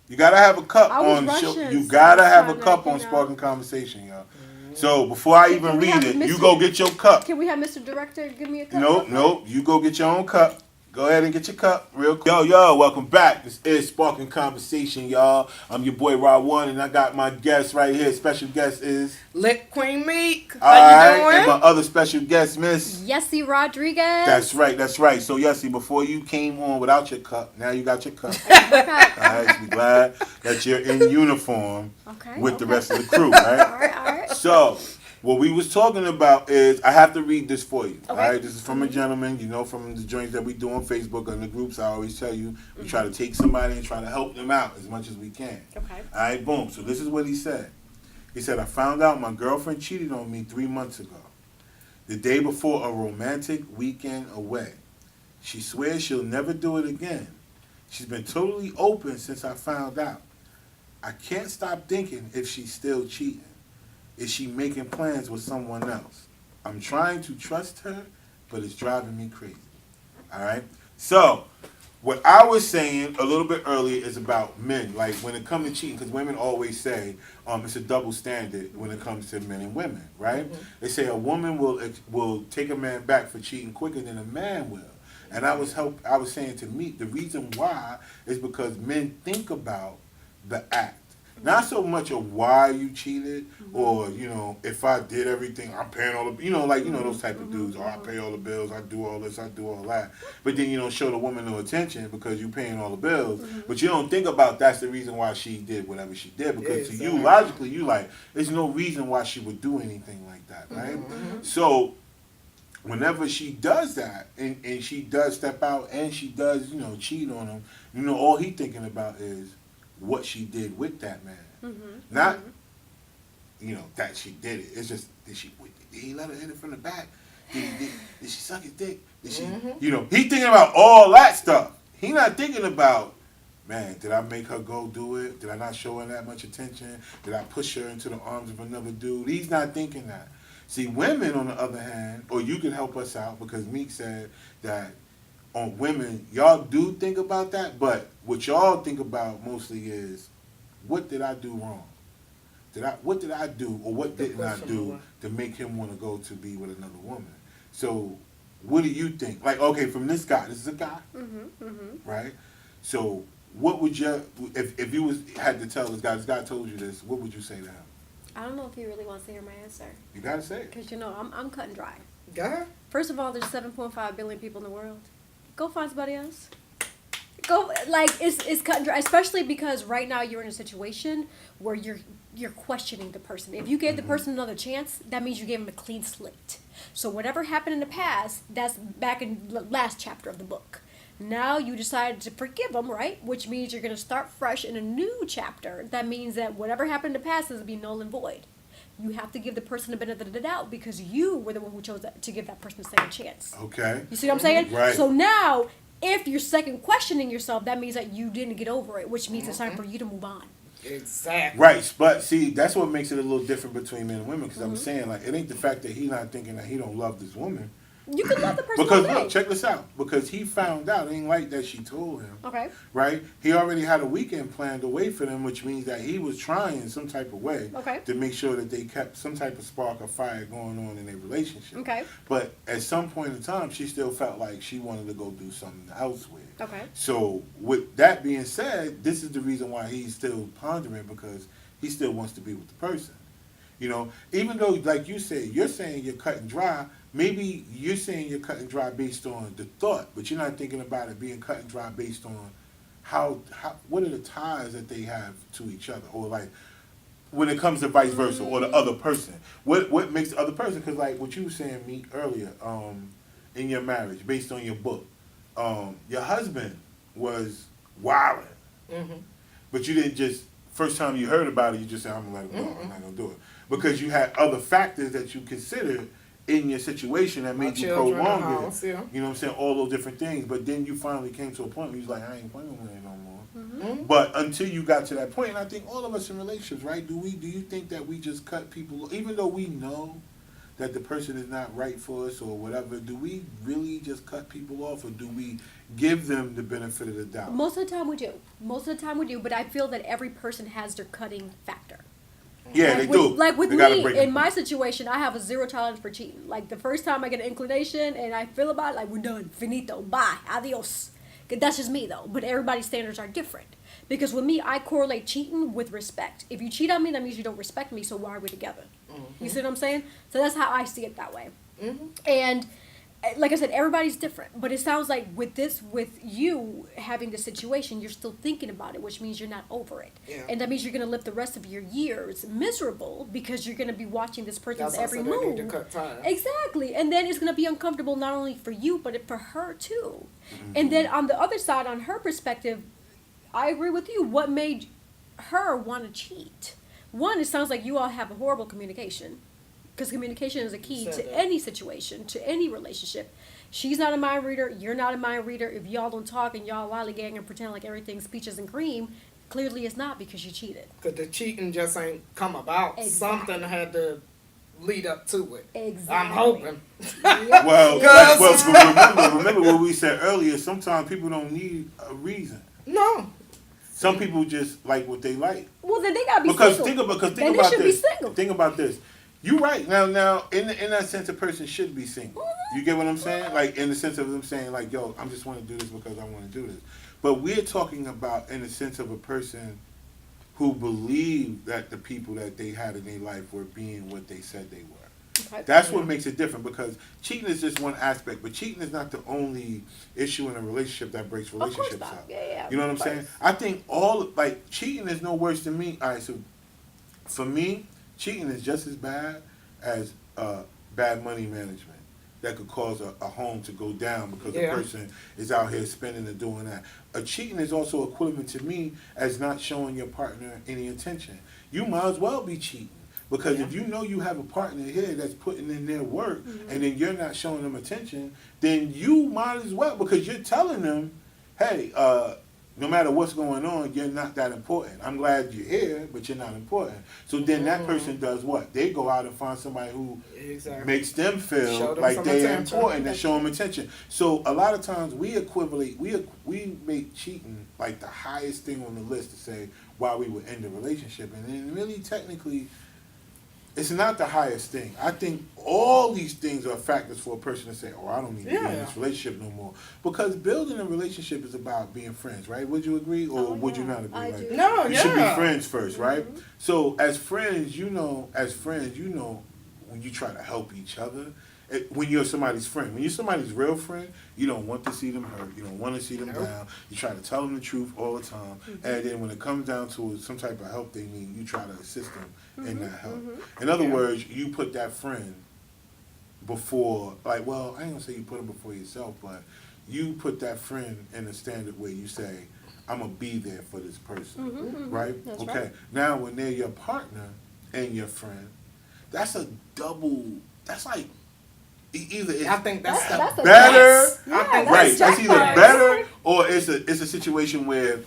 You gotta have a cup on the show. You gotta have a cup on Sparking Conversation, y'all. So before I even read it, you go get your cup. Can we have Mr. Director give me a cup? Nope. You go get your own cup. Go ahead and get your cup real quick. Yo, welcome back. This is Sparking Conversation, y'all. I'm your boy Rod One, and I got my guest right here. Special guest is Lit Queen Meek. All How you right, and my doing? other special guest, Miss. Yessie Rodriguez. That's right. So, Yessie, before you came on without your cup, now you got your cup. All right, so be glad that you're in uniform with the rest of the crew, right? All right. So, what we was talking about is, I have to read this for you. Okay. All right, this is from a gentleman, you know, from the joints that we do on Facebook and the groups. I always tell you, we try to take somebody and try to help them out as much as we can. Okay. All right, boom. So this is what he said. He said, I found out my girlfriend cheated on me 3 months ago, the day before a romantic weekend away. She swears she'll never do it again. She's been totally open since I found out. I can't stop thinking if she's still cheating. Is she making plans with someone else? I'm trying to trust her, but it's driving me crazy. All right? So, what I was saying a little bit earlier is about men. Like, when it comes to cheating, because women always say it's a double standard when it comes to men and women, right? Mm-hmm. They say a woman will take a man back for cheating quicker than a man will. And I was saying to me, the reason why is because men think about the act. Not so much of why you cheated, or, you know, if I did everything, I'm paying all the, you know, like, you know, those type of dudes. Oh, I pay all the bills, I do all this, I do all that. But then you don't show the woman no attention because you paying all the bills. But you don't think about that's the reason why she did whatever she did. Because to you, logically, you like, there's no reason why she would do anything like that, right? So, whenever she does that, and she does step out, and she does, you know, cheat on him, you know, all he thinking about is what she did with that man. Not, you know, that she did it. It's just, did he let her hit it from the back? Did she suck his dick? Did she, you know, he thinking about all that stuff. He not thinking about, man, did I make her go do it? Did I not show her that much attention? Did I push her into the arms of another dude? He's not thinking that. See, women, on the other hand, or you can help us out, because Meek said that on women, y'all do think about that, but what y'all think about mostly is, what did I do wrong? What did I do, or what didn't I do to make him want to go to be with another woman? So, what do you think? Like, okay, from this is a guy, right? So, what would if you had to tell this guy told you this, what would you say to him? I don't know if he really wants to hear my answer. You gotta say it. Because, you know, I'm cut and dry. Go ahead. First of all, there's 7.5 billion people in the world. Go find somebody else. Go, like, it's cut and dry, especially because right now you're in a situation where you're questioning the person. If you gave the person another chance, that means you gave him a clean slate. So whatever happened in the past, that's back in the last chapter of the book. Now you decided to forgive them, right? Which means you're going to start fresh in a new chapter. That means that whatever happened in the past is going to be null and void. You have to give the person the benefit of the doubt because you were the one who chose to give that person a second chance. Okay. You see what I'm saying? Right. So now, if you're second questioning yourself, that means that you didn't get over it, which means it's time for you to move on. Exactly. Right, but see, that's what makes it a little different between men and women, because I'm saying, like, it ain't the fact that he not thinking that he don't love this woman. You can love the person. Because all day. look, check this out. Because he found out, it ain't like that she told him. Okay. Right? He already had a weekend planned away for them, which means that he was trying some type of way to make sure that they kept some type of spark of fire going on in their relationship. Okay. But at some point in time, she still felt like she wanted to go do something elsewhere. Okay. So with that being said, this is the reason why he's still pondering, because he still wants to be with the person. You know, even though, like you said, you're saying you're cut and dry, maybe you're saying you're cut and dry based on the thought, but you're not thinking about it being cut and dry based on how what are the ties that they have to each other, or like when it comes to vice versa, or the other person. What makes the other person? Because like what you were saying, me earlier, in your marriage, based on your book, your husband was wilding, but you didn't just first time you heard about it, you just said, I'm gonna let it go. I'm not gonna do it, because you had other factors that you considered in your situation that made you prolong it. You know what I'm saying? All those different things. But then you finally came to a point where you was like, I ain't playing with it no more. But until you got to that point, and I think all of us in relationships, right? Do you think that we just cut people, even though we know that the person is not right for us or whatever, do we really just cut people off, or do we give them the benefit of the doubt? Most of the time we do. But I feel that every person has their cutting factor. Yeah, they do. Like with They gotta me, break in it. my situation, I have a zero tolerance for cheating. Like the first time I get an inclination and I feel about it, like we're done, finito, bye, adios. 'Cause that's just me though. But everybody's standards are different. Because with me, I correlate cheating with respect. If you cheat on me, that means you don't respect me. So why are we together? You see what I'm saying? So that's how I see it that way. And like I said, everybody's different, but it sounds like with you having this situation, you're still thinking about it, which means you're not over it. Yeah. And that means you're going to live the rest of your years miserable because you're going to be watching this person's every They need move. to cut ties. Exactly. And then it's going to be uncomfortable not only for you, but for her too. And then on the other side, on her perspective, I agree with you. What made her want to cheat? One, it sounds like you all have a horrible communication. Because communication is a key to any situation, to any relationship. She's not a mind reader. You're not a mind reader. If y'all don't talk and y'all lollygang and pretend like everything's peaches and cream, clearly it's not because you cheated. Because the cheating just ain't come about. Exactly. Something had to lead up to it. Exactly. I'm hoping. Well, remember what we said earlier. Sometimes people don't need a reason. No. Some people just like what they like. Well, then they gotta be Because single. think Then they about should this. be single. Think about this. You right now in that sense, a person should be single. You get what I'm saying? Like in the sense of them saying like, yo, I'm just want to do this because I want to do this. But we're talking about in the sense of a person who believed that the people that they had in their life were being what they said they were. Okay. That's what makes it different, because cheating is just one aspect, but cheating is not the only issue in a relationship that breaks relationships not. up. Yeah, You know what I'm saying? I think cheating is no worse than me. All right, so for me, cheating is just as bad as bad money management that could cause a home to go down because a person is out here spending and doing that. Cheating is also equivalent to me as not showing your partner any attention. You might as well be cheating. Because if you know you have a partner here that's putting in their work, and then you're not showing them attention, then you might as well, because you're telling them, hey, no matter what's going on, you're not that important. I'm glad you're here, but you're not important. So then that person does what? They go out and find somebody who makes them feel like they're important and show them attention. So a lot of times we make cheating like the highest thing on the list to say why we would end a relationship. And then really technically, it's not the highest thing. I think all these things are factors for a person to say, oh, I don't need to be in this relationship no more. Because building a relationship is about being friends, right? Would you agree or would you not agree? I like, do. No, you should be friends first, right? So as friends, you know when you try to help each other, when you're somebody's friend. When you're somebody's real friend, you don't want to see them hurt. You don't want to see them down. You try to tell them the truth all the time. And then when it comes down to some type of help they need, you try to assist them in that help. In other words, you put that friend before, like, well, I ain't going to say you put them before yourself, but you put that friend in a standard where you say, I'm going to be there for this person. Right? That's okay. right. Now, when they're your partner and your friend, that's a double, that's like, either it's I think that's a better, that's that's either jackpot. better or it's a situation where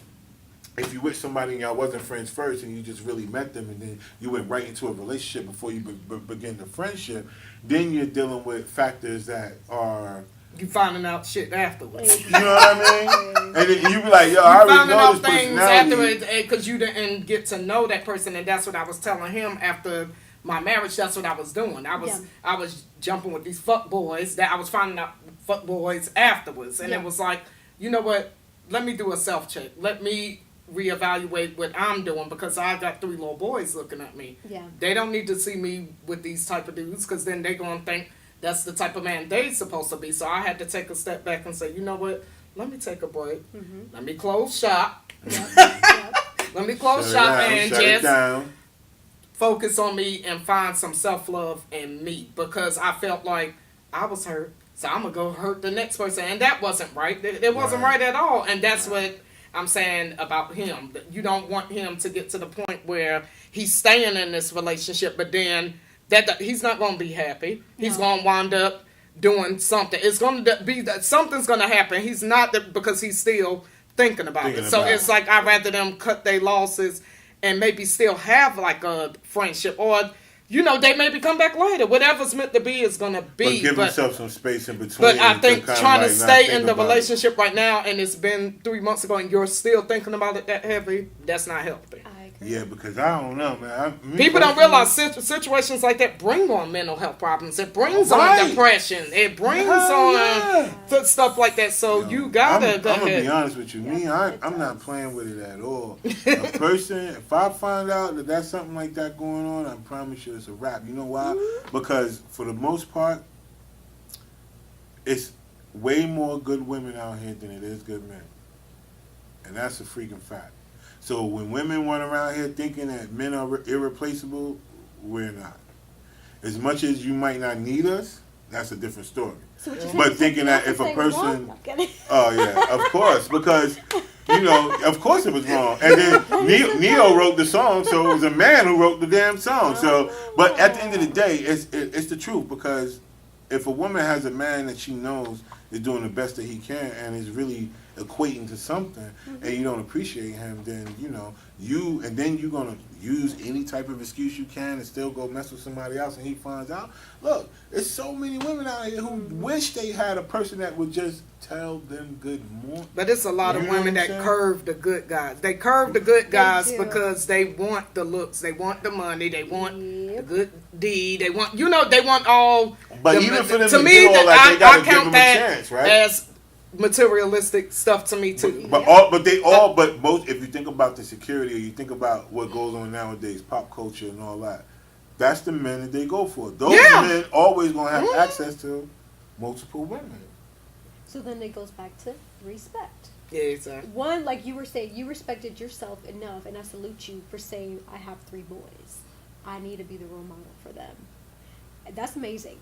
if you with somebody and y'all wasn't friends first and you just really met them and then you went right into a relationship before you begin the friendship, then you're dealing with factors that are you finding out shit afterwards. You know what I mean? And then you be like, yo, I already know this things personality. afterwards because you didn't get to know that person, and that's what I was telling him after my marriage. That's what I was doing. I was jumping with these fuck boys that I was finding out fuck boys afterwards, and it was like, you know what? Let me do a self check. Let me reevaluate what I'm doing, because I got 3 little boys looking at me. Yeah. They don't need to see me with these type of dudes, because then they're gonna think that's the type of man they supposed to be. So I had to take a step back and say, you know what? Let me take a break. Let me close shop. Let me close shop and just focus on me and find some self-love in me, because I felt like I was hurt, so I'm going to go hurt the next person. And that wasn't right. It wasn't right at all. And that's what I'm saying about him. You don't want him to get to the point where he's staying in this relationship, but then that he's not going to be happy. He's going to wind up doing something. It's going to be that something's going to happen. He's not because he's still thinking about it. So it's like I'd rather them cut their losses and maybe still have like a friendship, or they maybe come back later. Whatever's meant to be is gonna be. But give himself some space in between. But I think trying to stay in the relationship it. right now, and it's been 3 months ago, and you're still thinking about it that heavy, that's not healthy. I agree. Yeah, because I don't know, man. People don't realize situations like that bring on mental health problems. It brings on depression. It brings on stuff like that. So you gotta go I'm gonna ahead. be honest with you. I'm not playing with it at all. A person, if I find out that that's something like that going on, I promise you it's a wrap. You know why? Because for the most part, it's way more good women out here than it is good men. And that's a freaking fact. So when women run around here thinking that men are irreplaceable, we're not. As much as you might not need us, that's a different story. So but thinking that if a person... Oh, yeah, of course. Because, of course it was wrong. And then Neo wrote the song, so it was a man who wrote the damn song. So, but at the end of the day, it's the truth. Because if a woman has a man that she knows is doing the best that he can and is really equating to something, and you don't appreciate him, then you're gonna use any type of excuse you can and still go mess with somebody else, and he finds out. Look, there's so many women out here who wish they had a person that would just tell them good morning. But it's a lot of women that curve the good guys. They curve the good guys because they want the looks, they want the money, they want the good deed, they want they want all. But even for them to me, do all that, they gotta give them a chance, right? As materialistic stuff to me too. But most, if you think about the security, or you think about what goes on nowadays, pop culture and all that, that's the men that they go for. Those men always gonna have access to multiple women. So then it goes back to respect. Yeah, exactly. One, like you were saying, you respected yourself enough, and I salute you for saying, I have 3 boys. I need to be the role model for them. That's amazing.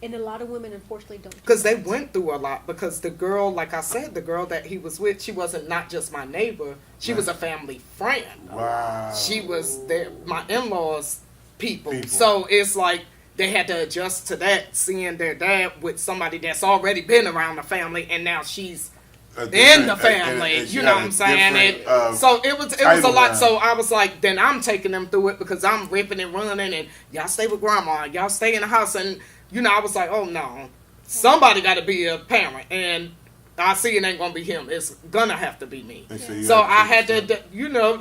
And a lot of women, unfortunately, don't. Because they went through a lot. Because the girl, like I said, the girl that he was with, she wasn't not just my neighbor. She was a family friend. Wow. She was my in-laws' people. So it's like they had to adjust to that, seeing their dad with somebody that's already been around the family, and now she's in the family. And you know what I'm saying? So it was a lot. So I was like, then I'm taking them through it because I'm ripping and running, and y'all stay with grandma, y'all stay in the house, and I was like, oh no, somebody got to be a parent, and I see it ain't gonna be him. It's gonna have to be me. So I had to,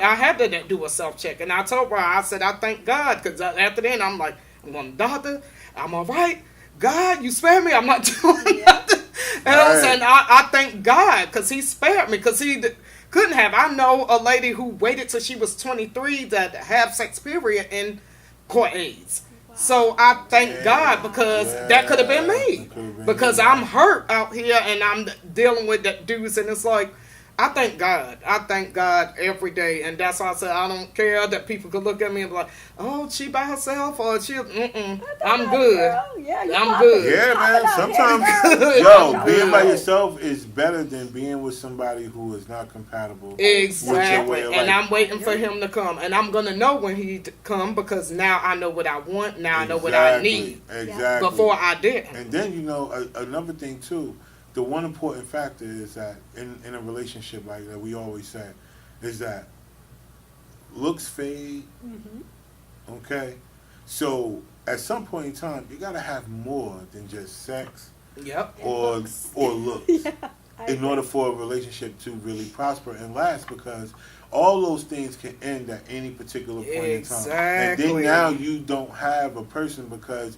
I had to do a self check, and I told her, I said, I thank God, because after then I'm like, I'm going to doctor, I'm all right. God, you spared me. I'm not doing nothing. And I'm saying, I thank God, because He spared me, because He couldn't have. I know a lady who waited till she was 23 to have sex period and caught AIDS. So I thank God, because that could have been me. Because I'm hurt out here and I'm dealing with that dudes, and it's like, I thank God. I thank God every day, and that's why I said I don't care that people could look at me and be like, "Oh, she by herself," or "She." I'm good. I'm good. Yeah, man. Sometimes, being by yourself is better than being with somebody who is not compatible. Exactly. With your way of life. And I'm waiting for him to come, and I'm gonna know when he come, because now I know what I want. Now I know what I need. Exactly. Before I didn't. And then another thing too. The one important factor is that in a relationship like that, we always say, is that looks fade. Mm-hmm. Okay? So at some point in time, you got to have more than just sex or looks in order for a relationship to really prosper and last, because all those things can end at any particular point in time. And then now you don't have a person, because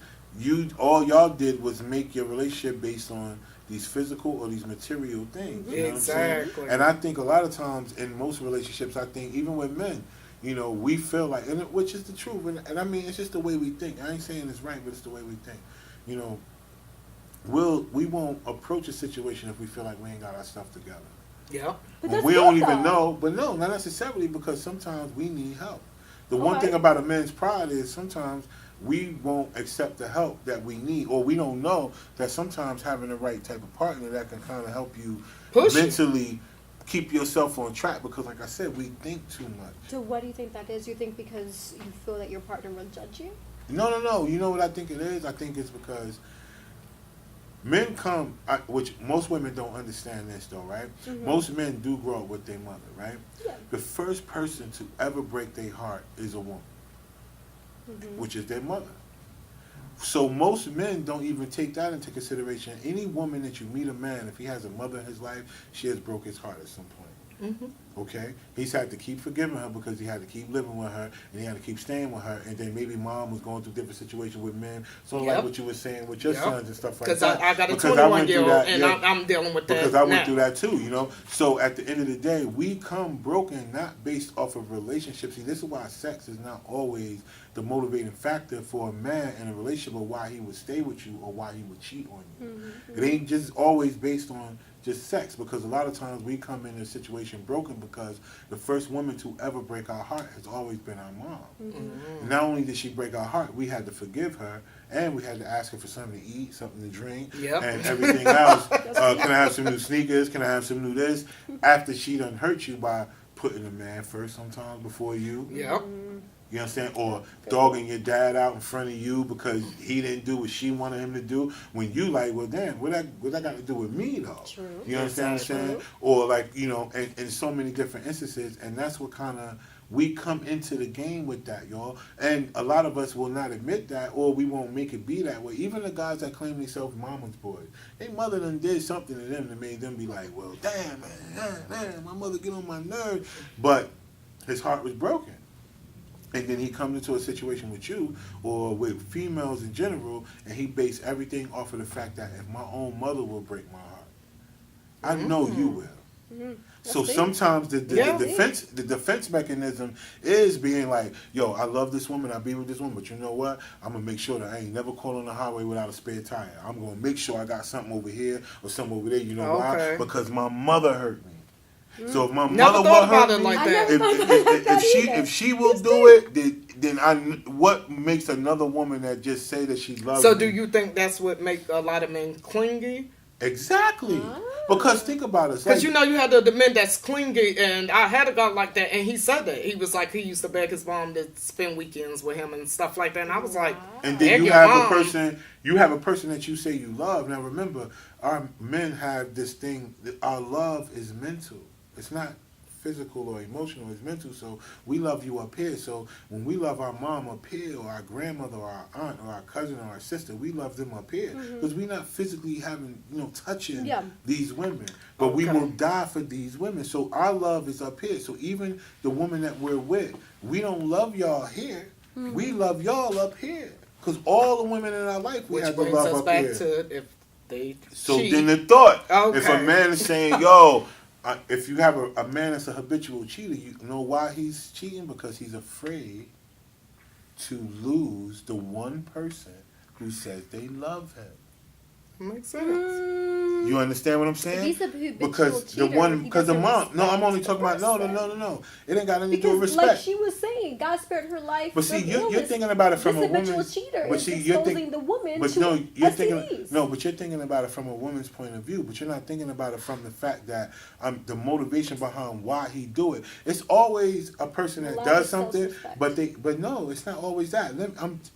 all y'all did was make your relationship based on these physical or these material things. You know what I'm saying? And I think a lot of times in most relationships, I think even with men, we feel like, which is the truth, and I mean, it's just the way we think. I ain't saying it's right, but it's the way we think. We won't approach a situation if we feel like we ain't got our stuff together. Yeah. We don't even know, but no, not necessarily, because sometimes we need help. The one thing about a man's pride is sometimes we won't accept the help that we need, or we don't know that sometimes having the right type of partner that can kind of help you mentally keep yourself on track, because like I said, we think too much. So what do you think that is? You think because you feel that your partner will judge you? No. You know what I think it is? I think it's because men come, which most women don't understand this though, right? Mm-hmm. Most men do grow up with their mother, right? Yeah. The first person to ever break their heart is a woman. Mm-hmm. Which is their mother. So most men don't even take that into consideration. Any woman that you meet, a man, if he has a mother in his life, she has broke his heart at some point. Okay, he's had to keep forgiving her because he had to keep living with her and he had to keep staying with her. And then maybe mom was going through different situations with men, so like what you were saying with your sons and stuff like that. Because I got a 21-year-old and I'm dealing with that because I went now. through that too, you know. So at the end of the day, we come broken not based off of relationships. See, this is why sex is not always the motivating factor for a man in a relationship, or why he would stay with you or why he would cheat on you. It ain't just always based on just sex, because a lot of times we come in a situation broken because the first woman to ever break our heart has always been our mom. And not only did she break our heart, we had to forgive her and we had to ask her for something to eat, something to drink, and everything else. Can I have some new sneakers? Can I have some new this? After she done hurt you by putting a man first sometimes before you. You understand? Or dogging your dad out in front of you because he didn't do what she wanted him to do. When you like, well, damn, what that got to do with me, though? True. You understand what I'm saying? Or like, you know, in so many different instances. And that's what kind of, we come into the game with that, y'all. And a lot of us will not admit that, or we won't make it be that way. Even the guys that claim themselves mama's boys, their mother done did something to them that made them be like, well, damn, man, my mother get on my nerves. But his heart was broken. And then he comes into a situation with you or with females in general, and he based everything off of the fact that if my own mother will break my heart, I know you will. So sometimes the defense mechanism is being like, yo, I love this woman, I be with this woman, but you know what? I'm gonna make sure that I ain't never caught on the highway without a spare tire. I'm gonna make sure I got something over here or something over there. You know why? Because my mother hurt me. So if my mother will hurt me, if she will do it, then what makes another woman that just say that she loves me? So do you think that's what make a lot of men clingy? Exactly. Because think about it. Because you know you had the men that's clingy, and I had a guy like that, and he said that. He was like, he used to beg his mom to spend weekends with him and stuff like that, and I was like, and then you have a person that you say you love. Now remember, our men have this thing, our love is mental. It's not physical or emotional, it's mental. So we love you up here. So when we love our mom up here, or our grandmother, or our aunt, or our cousin, or our sister, we love them up here because we're not physically having, touching these women, but we will die for these women. So our love is up here. So even the woman that we're with, we don't love y'all here. We love y'all up here because all the women in our life we have to love up here. Which brings us back to if they cheat. Then the thought, if a man is saying, yo, if you have a man that's a habitual cheater, you know why he's cheating? Because he's afraid to lose the one person who says they love him. Makes sense. You understand what I'm saying? If he's a habitual because cheater, the mom. No, I'm only talking about no. It ain't got anything to do with respect. Like she was saying, God spared her life. But see, you're thinking about it from a woman's. Cheater But is see, you're thinking the woman. But to no, you're STDs. thinking but you're thinking about it from a woman's point of view. But you're not thinking about it from the fact that the motivation behind why he do it. It's always a person that does something, but no, it's not always that.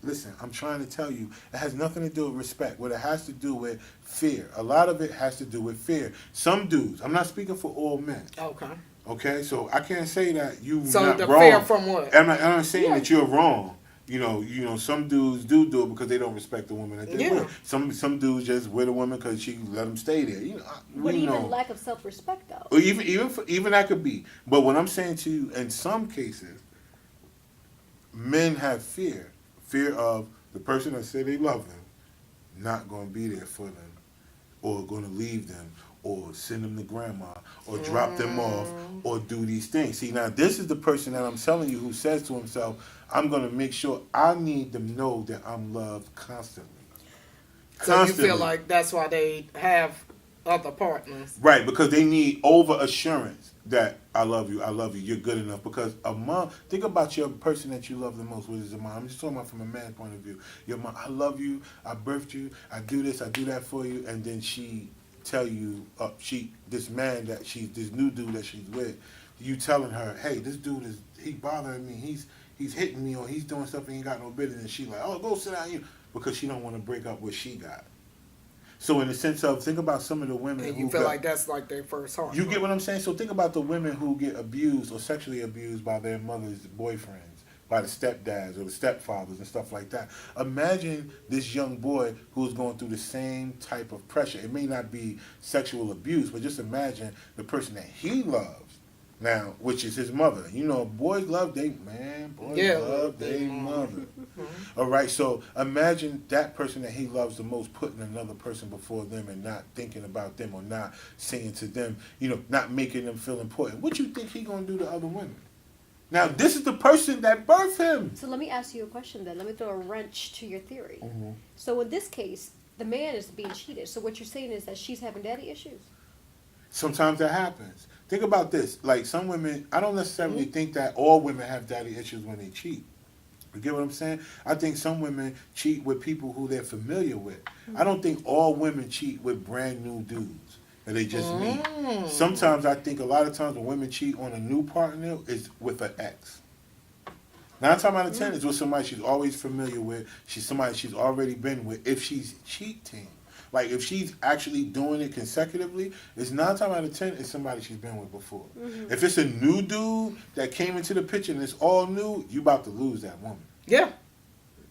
Listen, I'm trying to tell you, it has nothing to do with respect. What it has to do with fear. A lot of it has to do with fear. Some dudes, I'm not speaking for all men. Okay, so I can't say that you not the wrong. fear from what? I'm not saying that you're wrong. You know, some dudes do it because they don't respect the woman that they're with. Some dudes just with a woman because she let them stay there. But even lack of self-respect, though. Or even that could be. But what I'm saying to you, in some cases, men have fear of the person that say they love them not going to be there for them, or going to leave them, or send them to grandma, or drop them off, or do these things. See, now this is the person that I'm telling you who says to himself, I'm going to make sure I need them to know that I'm loved constantly. So you feel like that's why they have other partners. Right, because they need over assurance that I love you, you're good enough. Because a mom, think about your person that you love the most, which is a mom. I'm just talking about from a man's point of view. Your mom, I love you, I birthed you, I do this, I do that for you, and then she tell you, this new dude that she's with, you telling her, hey, this dude he bothering me, he's hitting me, or he's doing stuff and he ain't got no business, and she like, oh, go sit down, because she don't want to break up what she got. So in the sense of, think about some of the women and you feel like that's like their first heart. You get what I'm saying? So think about the women who get abused or sexually abused by their mother's boyfriends, by the stepdads or the stepfathers and stuff like that. Imagine this young boy who's going through the same type of pressure. It may not be sexual abuse, but just imagine the person that he loves Now, which is his mother. You know, boys love their man. Boys love their mother. All right, so imagine that person that he loves the most putting another person before them and not thinking about them or not saying to them, you know, not making them feel important. What you think he gonna do to other women? Now, this is the person that birthed him. So let me ask you a question then. Let me throw a wrench to your theory. Mm-hmm. So in this case, the man is being cheated. So what you're saying is that she's having daddy issues. Sometimes that happens. Think about this. Like some women, I don't necessarily think that all women have daddy issues when they cheat. You get what I'm saying? I think some women cheat with people who they're familiar with. I don't think all women cheat with brand new dudes that they just meet. Sometimes I think a lot of times when women cheat on a new partner, it's with an ex. 9 times out of 10 is with somebody she's always familiar with. She's somebody she's already been with. If she's cheating, like if she's actually doing it consecutively, it's 9 times out of 10 it's somebody she's been with before. If it's a new dude that came into the picture and it's all new, you about to lose that woman. Yeah.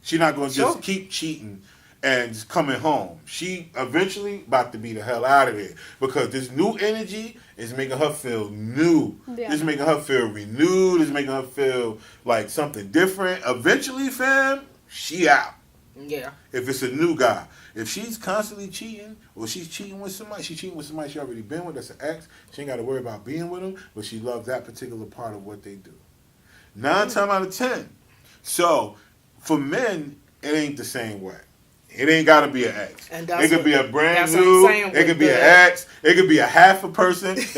She's not going to just keep cheating and just coming home. She eventually about to be the hell out of there because this new energy is making her feel new. Yeah. It's making her feel renewed. It's making her feel like something different. Eventually, fam, she out. Yeah. If it's a new guy. If she's constantly cheating or she's cheating with somebody, she already been with, that's an ex. She ain't got to worry about being with them, but she loves that particular part of what they do. 9 times out of 10. So, for men, it ain't the same way. It ain't got to be an ex. It could be a brand new. It could be an ex. It could be a half a person. It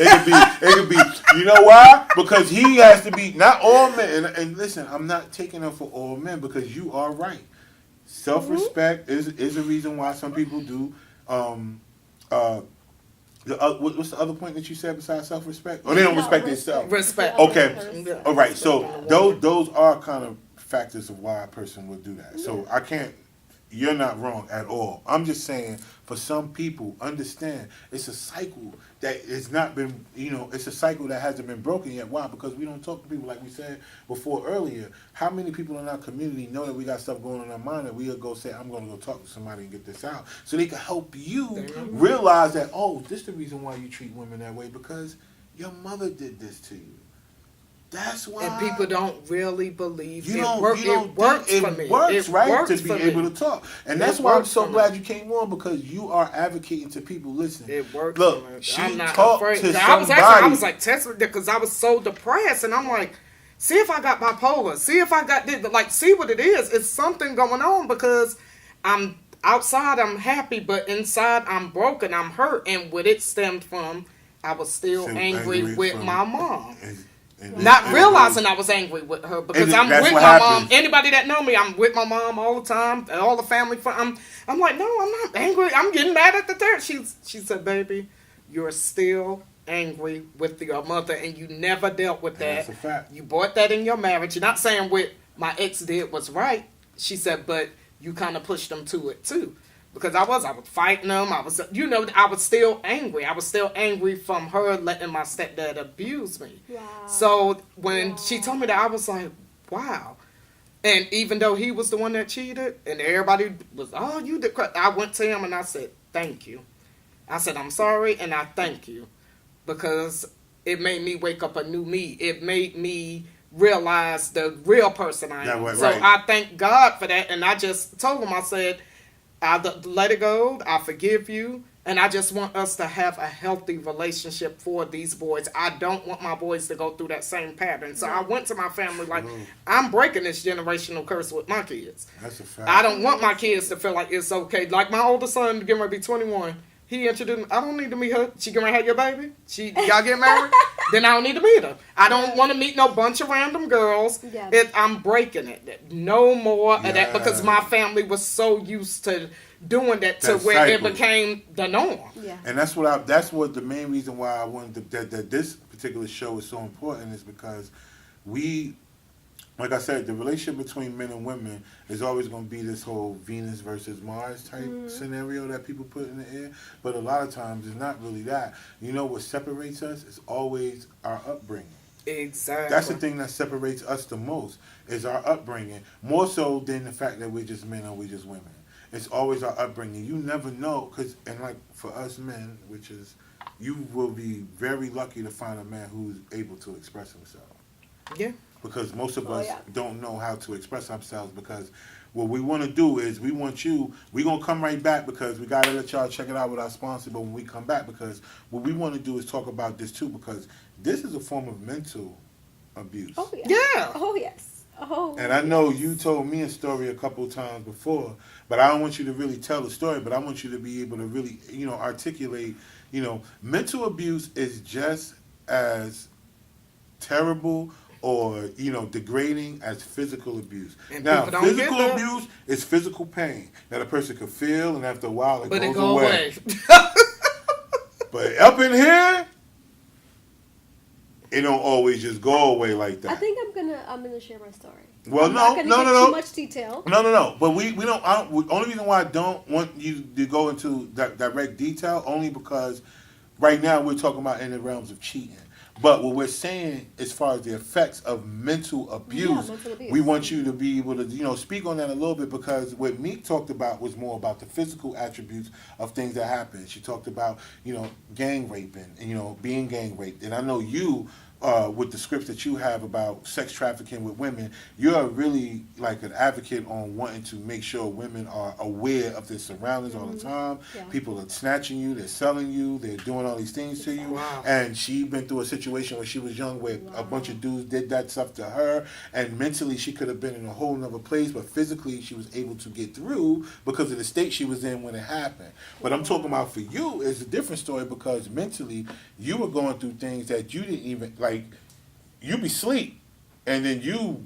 could be. You know why? Because he has to be. Not all men. And listen, I'm not taking them for all men because you are right. Self-respect is a reason why some people do. What's the other point that you said besides self-respect? Or they don't respect themselves. Respect. Okay. All right. So those are kind of factors of why a person would do that. So I can't. You're not wrong at all. I'm just saying, for some people, understand it's a cycle that it's not been, it's a cycle that hasn't been broken yet. Why? Because we don't talk to people like we said before earlier. How many people in our community know that we got stuff going on in our mind that we'll go say, I'm going to go talk to somebody and get this out. So they can help you realize that, this is the reason why you treat women that way because your mother did this to you. That's why. And people don't really believe it works for me. It works, right? To be able to talk. And that's why I'm so glad you came on because you are advocating to people. Listen. It works. Look, I'm not talked afraid. to somebody. I was like testing because I was so depressed. And I'm like, see if I got bipolar. See if I got this. Like, see what it is. It's something going on because I'm outside, I'm happy, but inside, I'm broken. I'm hurt. And what it stemmed from, I was still angry with my mom. Not realizing I was angry with her because I'm with my mom. Anybody that know me, I'm with my mom all the time. All the family. I'm like, no, I'm not angry. I'm getting mad at the third. She said, baby, you're still angry with your mother and you never dealt with that. That's a fact. You brought that in your marriage. You're not saying what my ex did was right. She said, but you kind of pushed them to it too. Because I was fighting them. I was still angry. I was still angry from her letting my stepdad abuse me. Wow. So when she told me that, I was like, wow. And even though he was the one that cheated, and everybody was, you did crap, I went to him and I said, thank you. I said, I'm sorry and I thank you. Because it made me wake up a new me. It made me realize the real person I am. So I thank God for that. And I just told him, I said, I let it go. I forgive you. And I just want us to have a healthy relationship for these boys. I don't want my boys to go through that same pattern. So I went to my family like, I'm breaking this generational curse with my kids. That's a fact. I don't want my kids to feel like it's okay. Like my oldest son, getting ready to be 21. He introduced me. I don't need to meet her. She gonna have your baby. Y'all get married. Then I don't need to meet her. I don't want to meet no bunch of random girls. Yes. I'm breaking it. No more of that because my family was so used to doing that to where cycle. It became the norm. Yeah. And that's what the main reason why I wanted that this particular show is so important is because like I said, the relationship between men and women is always going to be this whole Venus versus Mars type scenario that people put in the air. But a lot of times it's not really that. You know what separates us is always our upbringing. Exactly. That's the thing that separates us the most is our upbringing. More so than the fact that we're just men or we're just women. It's always our upbringing. You never know. And like for us men, which is you will be very lucky to find a man who's able to express himself. Yeah. Because most of us yeah. don't know how to express ourselves. Because what we want to do is we're going to come right back because we got to let y'all check it out with our sponsor. But when we come back, because what we want to do is talk about this too, because this is a form of mental abuse. Oh yeah. Yeah. Oh yes. Oh. And I know you told me a story a couple of times before, but I don't want you to really tell the story, but I want you to be able to really, articulate, mental abuse is just as terrible or, degrading as physical abuse. And now, people don't physical get that. abuse is physical pain that a person can feel, and after a while it But goes it go away. But up in here, it don't always just go away like that. I think I'm gonna share my story. Well, I'm no, not gonna no, get no, no. Too much detail. No. But we don't. Only reason why I don't want you to go into direct detail, only because right now we're talking about in the realms of cheating. But what we're saying, as far as the effects of mental abuse, mental abuse. we want you to be able to, speak on that a little bit, because what Meek talked about was more about the physical attributes of things that happen. She talked about, gang raping and, being gang raped. And I know you, with the scripts that you have about sex trafficking with women, you're really like an advocate on wanting to make sure women are aware of their surroundings all the time. Yeah. People are snatching you, they're selling you, they're doing all these things to you. Wow. And she been through a situation when she was young where a bunch of dudes did that stuff to her, and mentally she could have been in a whole nother place, but physically she was able to get through because of the state she was in when it happened. But I'm talking about for you, it's a different story, because mentally you were going through things that you didn't even, like, you be sleep, and then you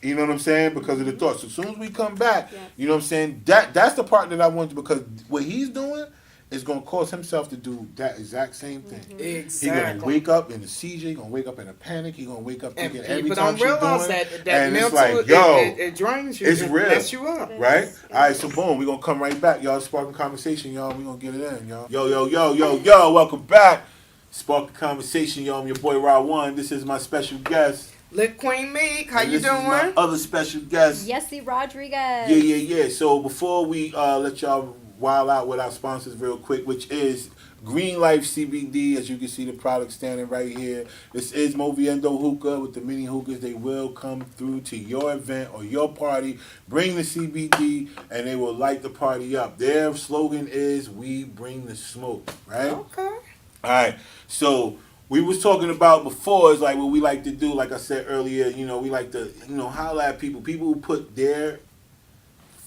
know what I'm saying, because of the thoughts. So as soon as we come back, Yeah. you know what I'm saying, that's the part that I want to, because what he's doing is going to cause himself to do that exact same thing. He's going to Exactly. wake up in a seizure, he's going to wake up in a panic, he's going to wake up And thinking every people time don't she's realize doing, that and mental, it's like, yo, it drains you. it's It real. mess you up. right? Yes. All right, so boom, we're going to come right back, y'all. Sparking conversation, y'all. We're going to get it in, y'all. Yo, welcome back. Sparking conversation, y'all. I'm your boy, Rod One. This is my special guest. Lit Queen Meek, how And you this is my doing? other special guest. Yesy Rodriguez. Yeah. So before we let y'all wild out with our sponsors real quick, which is Green Life CBD, as you can see the product standing right here. This is Moviendo Hookah with the mini hookahs. They will come through to your event or your party. Bring the CBD and they will light the party up. Their slogan is, "We bring the smoke," right? Okay. All right, so we was talking about before is like what we like to do. Like I said earlier, we like to holler at people who put their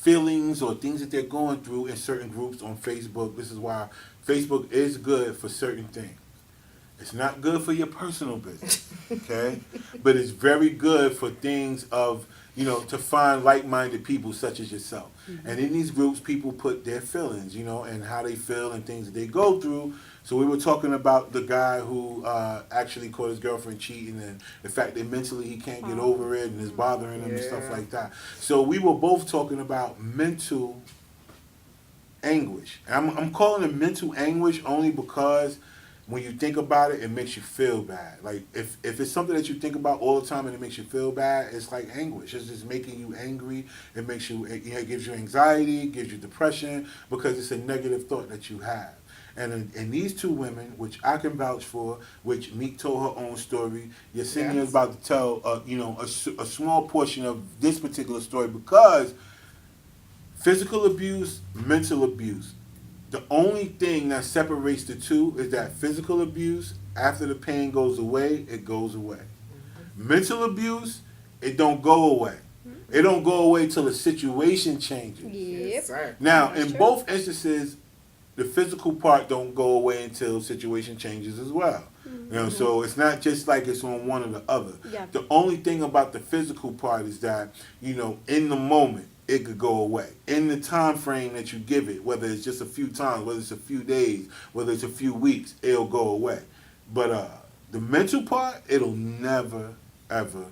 feelings or things that they're going through in certain groups on Facebook. This is why Facebook is good for certain things. It's not good for your personal business, okay? But it's very good for things of, to find like-minded people such as yourself. And in these groups, people put their feelings, and how they feel and things that they go through. So we were talking about the guy who actually caught his girlfriend cheating, and the fact that mentally he can't get over it and it's bothering him and stuff Yeah. like that. So we were both talking about mental anguish. And I'm calling it mental anguish only because when you think about it, it makes you feel bad. Like, if it's something that you think about all the time and it makes you feel bad, it's like anguish. It's just making you angry. It makes you, it gives you anxiety, it gives you depression, because it's a negative thought that you have. And these two women, which I can vouch for, which Meek told her own story, Yesenia is about to tell, a small portion of this particular story, because physical abuse, mental abuse, the only thing that separates the two is that physical abuse, after the pain goes away, it goes away. Mental abuse, it don't go away. It don't go away till the situation changes. Yep. Exactly. Now, That's in true. both instances, the physical part don't go away until situation changes as well. So it's not just like it's on one or the other. Yeah. The only thing about the physical part is that, in the moment, it could go away. In the time frame that you give it, whether it's just a few times, whether it's a few days, whether it's a few weeks, it'll go away. But the mental part, it'll never, ever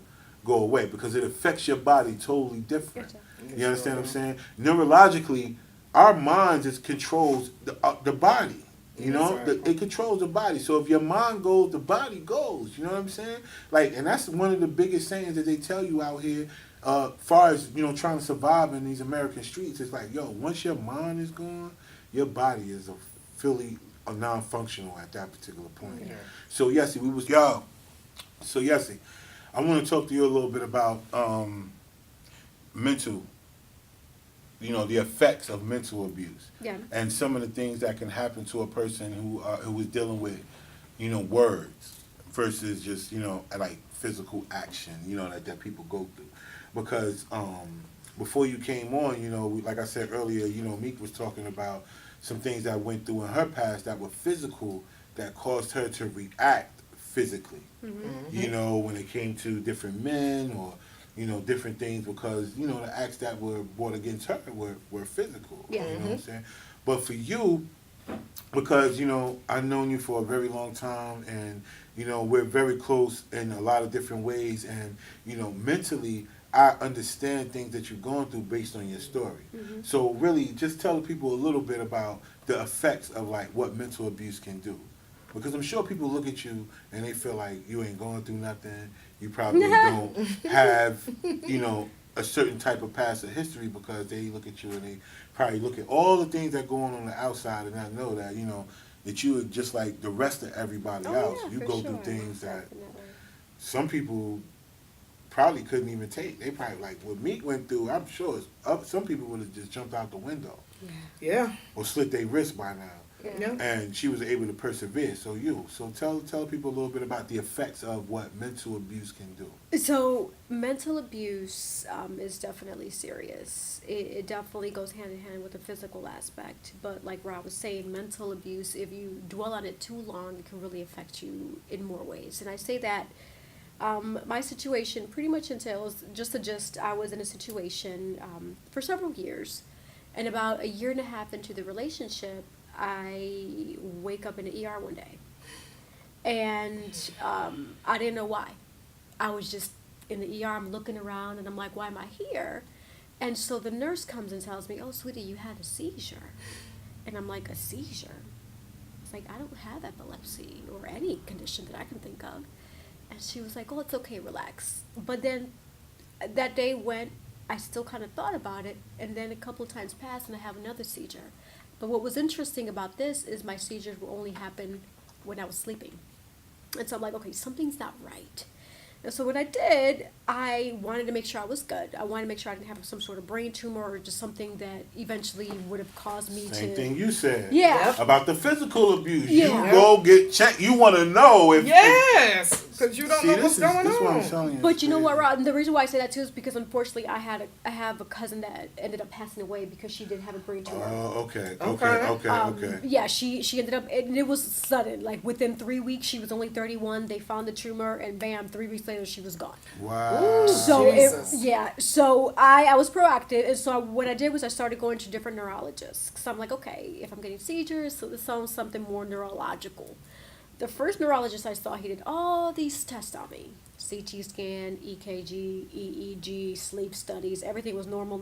go away, because it affects your body totally different. Gotcha. You understand what I'm saying? Neurologically, our minds controls the body. It controls the body. So if your mind goes, the body goes. You know what I'm saying? And that's one of the biggest sayings that they tell you out here. Far as trying to survive in these American streets, it's like, yo, once your mind is gone, your body is fully non-functional at that particular point. Yeah. So Yessie, So Yessie, I want to talk to you a little bit about mental, the effects of mental abuse. Yeah. And some of the things that can happen to a person who is dealing with, words versus just, like physical action, that people go through. Because before you came on, like I said earlier, Meek was talking about some things that went through in her past that were physical that caused her to react physically. Mm-hmm. When it came to different men or different things, because the acts that were brought against her were physical. Yeah. You know what I'm saying? But for you, because I've known you for a very long time, and we're very close in a lot of different ways, and mentally I understand things that you're going through based on your story. Mm-hmm. So really, just tell people a little bit about the effects of like what mental abuse can do. Because I'm sure people look at you and they feel like you ain't going through nothing. You probably don't have, a certain type of past or history, because they look at you and they probably look at all the things that go on the outside and not know that, that you are just like the rest of everybody else. Yeah, you go through things that definitely. Some people probably couldn't even take. They probably, like what Meek went through, I'm sure some people would have just jumped out the window. Yeah. Or slit their wrist by now. Yeah. And she was able to persevere. So tell people a little bit about the effects of what mental abuse can do. So mental abuse is definitely serious. It definitely goes hand in hand with the physical aspect. But like Rob was saying, mental abuse, if you dwell on it too long, it can really affect you in more ways. And I say that my situation pretty much entails, just the gist, I was in a situation for several years. And about a year and a half into the relationship, I wake up in the ER one day, and I didn't know why. I was just in the ER, I'm looking around, and I'm like, why am I here? And so the nurse comes and tells me, oh, sweetie, you had a seizure. And I'm like, a seizure? It's like, I don't have epilepsy or any condition that I can think of. And she was like, oh, it's okay, relax. But then that day went, I still kind of thought about it, and then a couple of times passed, and I have another seizure. But what was interesting about this is my seizures will only happen when I was sleeping. And so I'm like, okay, something's not right. And so what I did, I wanted to make sure I was good. I wanted to make sure I didn't have some sort of brain tumor or just something that eventually would have caused me Same thing you said. Yeah. About the physical abuse. Yeah. You go get checked. You want to know if... Yes. Because you don't know what's going this on. What I'm telling you. But you know what, Rod? The reason why I say that too is because unfortunately I have a cousin that ended up passing away because she did have a brain tumor. Oh, okay. Yeah, she ended up, and it was sudden. Like within 3 weeks, she was only 31. They found the tumor, and bam, 3 weeks later, she was gone. Wow. So Jesus. so I was proactive, and so what I did was I started going to different neurologists. Because I'm like, okay, if I'm getting seizures, so this sounds something more neurological. The first neurologist I saw, he did all these tests on me. CT scan, EKG, EEG, sleep studies, everything was normal.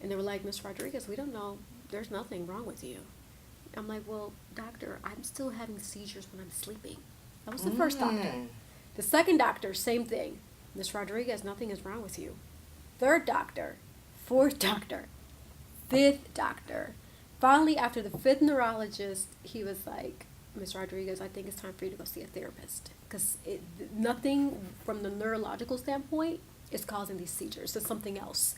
And they were like, Miss Rodriguez, we don't know, there's nothing wrong with you. I'm like, well, doctor, I'm still having seizures when I'm sleeping. That was the first doctor. The second doctor, same thing. Miss Rodriguez, nothing is wrong with you. Third doctor, fourth doctor, fifth doctor. Finally, after the fifth neurologist, he was like, Miss Rodriguez, I think it's time for you to go see a therapist. Because nothing from the neurological standpoint is causing these seizures. It's something else.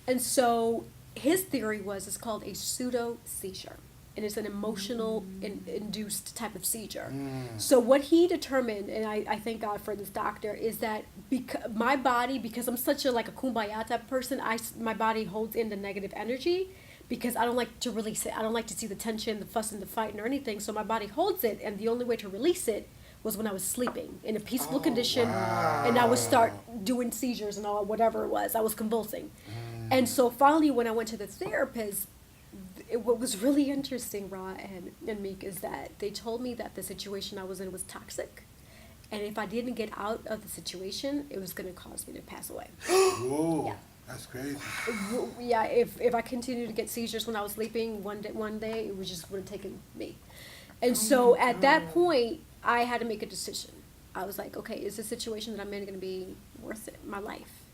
And so his theory was it's called a pseudo-seizure. And it's an emotional induced type of seizure. So what he determined, and I thank God for this doctor, is that my body, because I'm such a kumbaya type of person, my body holds in the negative energy because I don't like to release it. I don't like to see the tension, the fuss, and the fighting or anything. So my body holds it, and the only way to release it was when I was sleeping in a peaceful condition, and I would start doing seizures and all, whatever it was. I was convulsing. And so finally, when I went to the therapist, what was really interesting, Ra and Meek, is that they told me that the situation I was in was toxic. And if I didn't get out of the situation, it was going to cause me to pass away. Whoa. Yeah. That's crazy. Yeah, if I continued to get seizures when I was sleeping, one day it would have taken me. And so at that point, I had to make a decision. I was like, okay, is this situation that I'm in going to be worth it, my life?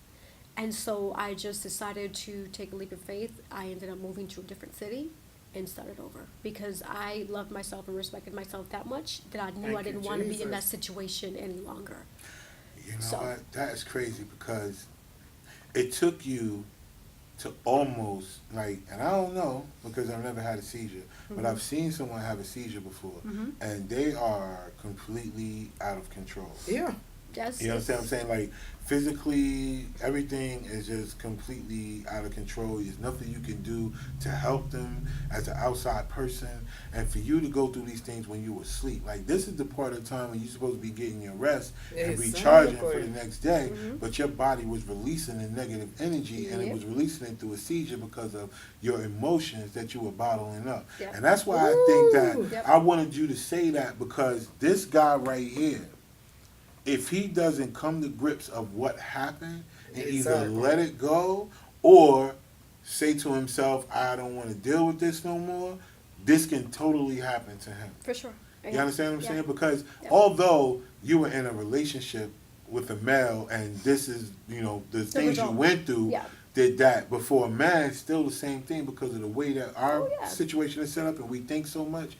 And so I just decided to take a leap of faith. I ended up moving to a different city, and started over, because I loved myself and respected myself that much that I knew Thank I didn't you, want to be in that Jesus. situation any longer. You know So- what? That is crazy because it took you to almost like, and I don't know because I've never had a seizure, but I've seen someone have a seizure before, and they are completely out of control. Yeah. Yes, You understand what I'm saying? Like physically, everything is just completely out of control. There's nothing you can do to help them as an outside person. And for you to go through these things when you were asleep, like this is the part of the time when you're supposed to be getting your rest and recharging for the next day, but your body was releasing the negative energy and it was releasing it through a seizure because of your emotions that you were bottling up. Yep. And that's why I think that Yep. I wanted you to say that, because this guy right here, if he doesn't come to grips of what happened and either Exactly. let it go or say to himself, I don't want to deal with this no more, this can totally happen to him. for sure. You understand what I'm Yeah. saying? Because Yeah. although you were in a relationship with a male and this is, the things you result. went through Yeah. did that, but for a man, it's still the same thing because of the way that our Oh, yeah. situation is set up and we think so much.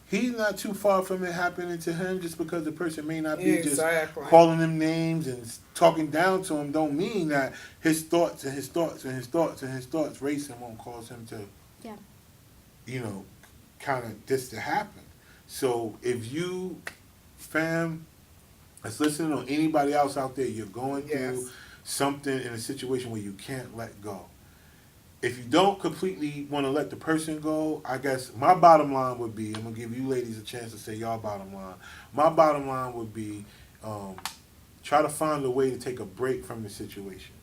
He's not too far from it happening to him. Just because the person may not be Exactly. just calling him names and talking down to him don't mean that his thoughts and his thoughts and his thoughts and his thoughts racing won't cause him to, Yeah. kind of this to happen. So if you, fam, that's listening, or anybody else out there, you're going through Yes. something in a situation where you can't let go. If you don't completely want to let the person go, I guess my bottom line would be, I'm going to give you ladies a chance to say y'all bottom line. My bottom line would be, try to find a way to take a break from the situation.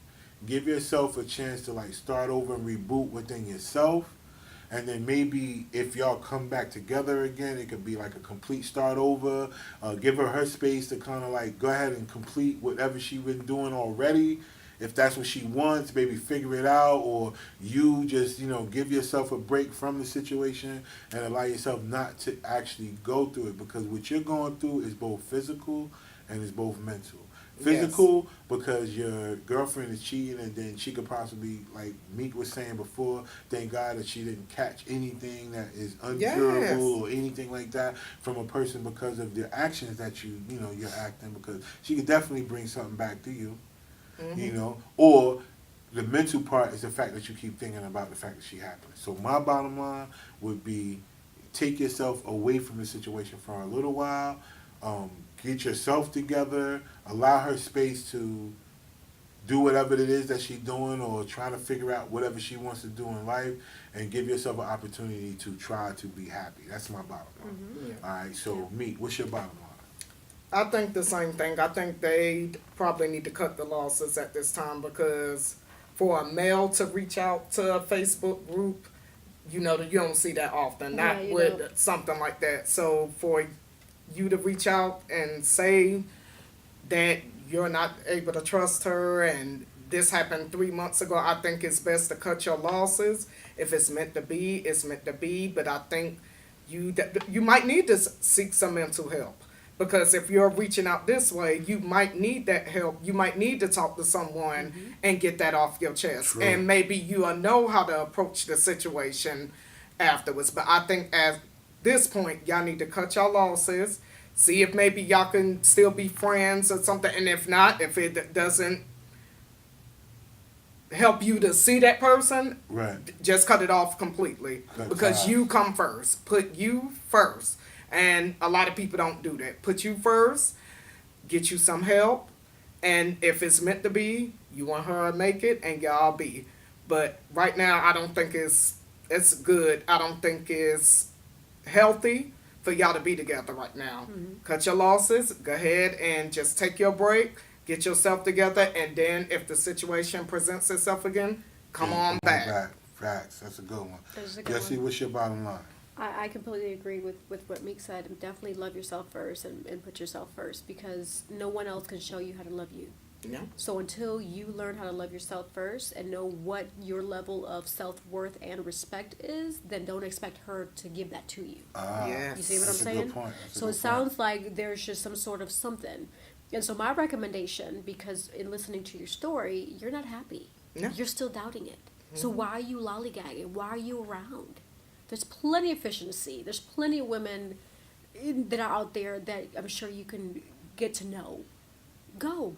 Give yourself a chance to like start over and reboot within yourself. And then maybe if y'all come back together again, it could be like a complete start over. Give her space to kind of like go ahead and complete whatever she's been doing already. If that's what she wants, maybe figure it out, or you just, give yourself a break from the situation and allow yourself not to actually go through it, because what you're going through is both physical and it's both mental. Physical, because your girlfriend is cheating, and then she could possibly, like Meek was saying before, thank God that she didn't catch anything that is uncurable or anything like that from a person because of the actions that you're acting, because she could definitely bring something back to you. Or the mental part is the fact that you keep thinking about the fact that she happened. So my bottom line would be, take yourself away from the situation for a little while, get yourself together, allow her space to do whatever it is that she's doing, or trying to figure out whatever she wants to do in life, and give yourself an opportunity to try to be happy. That's my bottom line. All right, so Meek, what's your bottom line? I think the same thing. I think they probably need to cut the losses at this time, because for a male to reach out to a Facebook group, you don't see that often. Yeah, Not you with don't. something like that. So for you to reach out and say that you're not able to trust her and this happened 3 months ago, I think it's best to cut your losses. If it's meant to be, it's meant to be. But I think you might need to seek some mental help. Because if you're reaching out this way, you might need that help. You might need to talk to someone and get that off your chest. True. And maybe you'll know how to approach the situation afterwards. But I think at this point, y'all need to cut your losses. See if maybe y'all can still be friends or something. And if not, if it doesn't help you to see that person, Right. just cut it off completely. Cut Because ties. you come first. Put you first. And a lot of people don't do that. Put you first, get you some help, and if it's meant to be, you want her to make it, and y'all be. But right now, I don't think it's good. I don't think it's healthy for y'all to be together right now. Cut your losses, go ahead and just take your break, get yourself together, and then if the situation presents itself again, come on back. Facts. That's a good one. That's a good Jesse, one. what's your bottom line? I completely agree with what Meek said. Definitely love yourself first and put yourself first, because no one else can show you how to love you. Yeah. So until you learn how to love yourself first and know what your level of self-worth and respect is, then don't expect her to give that to you. Yes. You see what I'm That's a saying? good point. That's a So good it sounds like there's just some sort of something. And so my recommendation, because in listening to your story, you're not happy. No. You're still doubting it. So why are you lollygagging? Why are you around? There's plenty of fish in the sea. There's plenty of women that are out there that I'm sure you can get to know. Go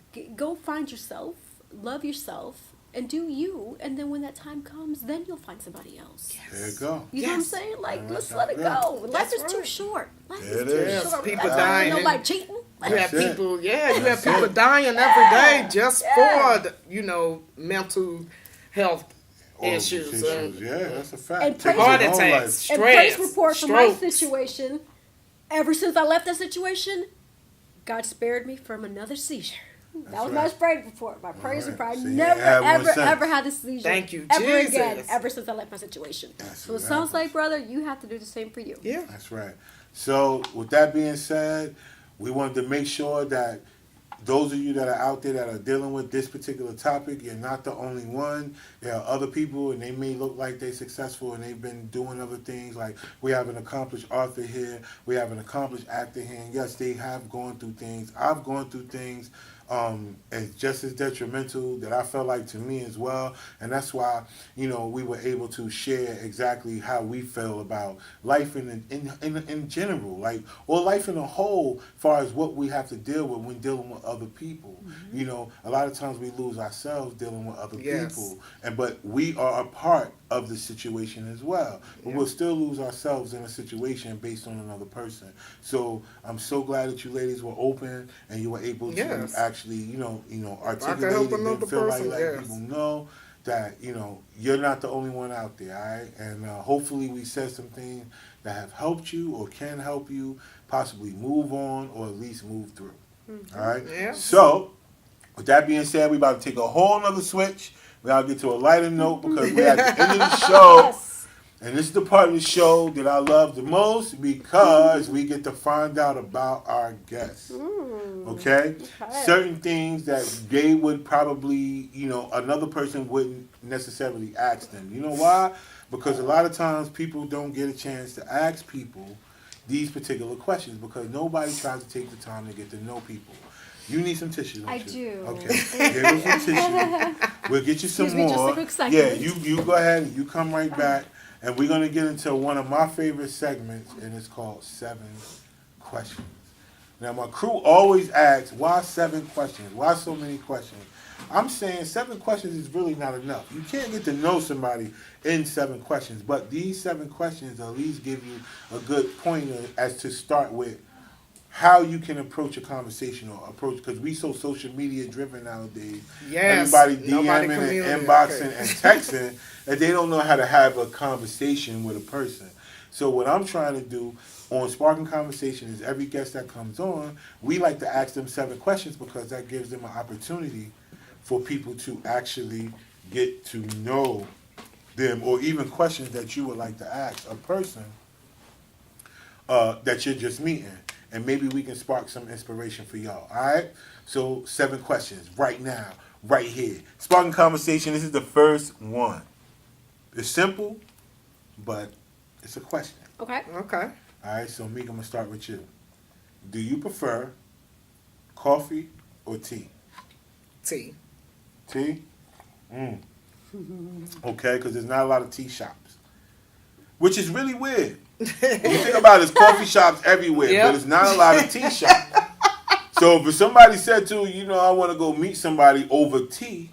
find yourself, love yourself, and do you. And then when that time comes, then you'll find somebody else. Yes. There you go. You know what I'm Yes. saying? Like, Yeah, let's that's let it right. go. Life That's is too right. short. Life It is too is. Yes, short. people That's dying why and- nobody cheating. You have That's it. people, you have That's people it. dying every Yeah. day just Yeah. for the, mental health All those issues. Yeah, that's a fact. And Takes praise- your Heart own attacks. life. And praise Stress, report for my strokes. situation. Ever since I left that situation, God spared me from another seizure. That was my right. praise report. My praise right. report. I So you never, had one ever, since. ever had a seizure. Thank you, ever Jesus. again. Ever since I left my situation. That's So what it sounds happens. like, brother, you have to do the same for you. Yeah. That's right. So, with that being said, we wanted to make sure that those of you that are out there that are dealing with this particular topic, you're not the only one. There are other people, and they may look like they're successful, and they've been doing other things. Like, we have an accomplished author here. We have an accomplished actor here. And yes, they have gone through things. I've gone through things as just as detrimental that I felt like to me as well. And that's why, we were able to share exactly how we feel about life in general, like, or life in a whole, as far as what we have to deal with when dealing with other people. A lot of times we lose ourselves dealing with other Yes. people, but we are a part of the situation as well. But Yeah. we'll still lose ourselves in a situation based on another person. So I'm so glad that you ladies were open and you were able to Yes. actually, articulate help it and another feel person, like yes. people know that, you're not the only one out there, all right? And hopefully we said some things that have helped you or can help you possibly move on or at least move through. All right? Yeah. So, with that being said, we about to take a whole nother switch. We gotta get to a lighter note because we're at the end of the show. Yes. And this is the part of the show that I love the most because we get to find out about our guests. Okay? Certain things that they would probably, another person wouldn't necessarily ask them. You know why? Because a lot of times people don't get a chance to ask people these particular questions because nobody tries to take the time to get to know people. You need some tissue, don't I you? do. Okay. Give us some tissue. We'll get you some Excuse me just more. a quick second. Yeah, you go ahead and you come right back. And we're going to get into one of my favorite segments, and it's called 7 Questions. Now, my crew always asks, why 7 questions? Why so many questions? I'm saying 7 questions is really not enough. You can't get to know somebody in 7 questions, but these 7 questions at least give you a good pointer as to start with how you can approach a conversation or approach, because we so social media driven nowadays. Yes. Everybody Nobody DMing and communicating. inboxing Okay. and texting that they don't know how to have a conversation with a person. So what I'm trying to do on Sparking Conversation is every guest that comes on, we like to ask them 7 questions because that gives them an opportunity for people to actually get to know them, or even questions that you would like to ask a person that you're just meeting. And maybe we can spark some inspiration for y'all. All right? So 7 questions right now, right here. Sparking Conversation, this is the first one. It's simple, but it's a question. Okay. Okay. All right, so Meek, I'm going to start with you. Do you prefer coffee or tea? Tea. Tea? Okay, because there's not a lot of tea shops. Which is really weird. You think about it, there's coffee shops everywhere, Yep. but there's not a lot of tea shops. So if somebody said to you, I want to go meet somebody over tea,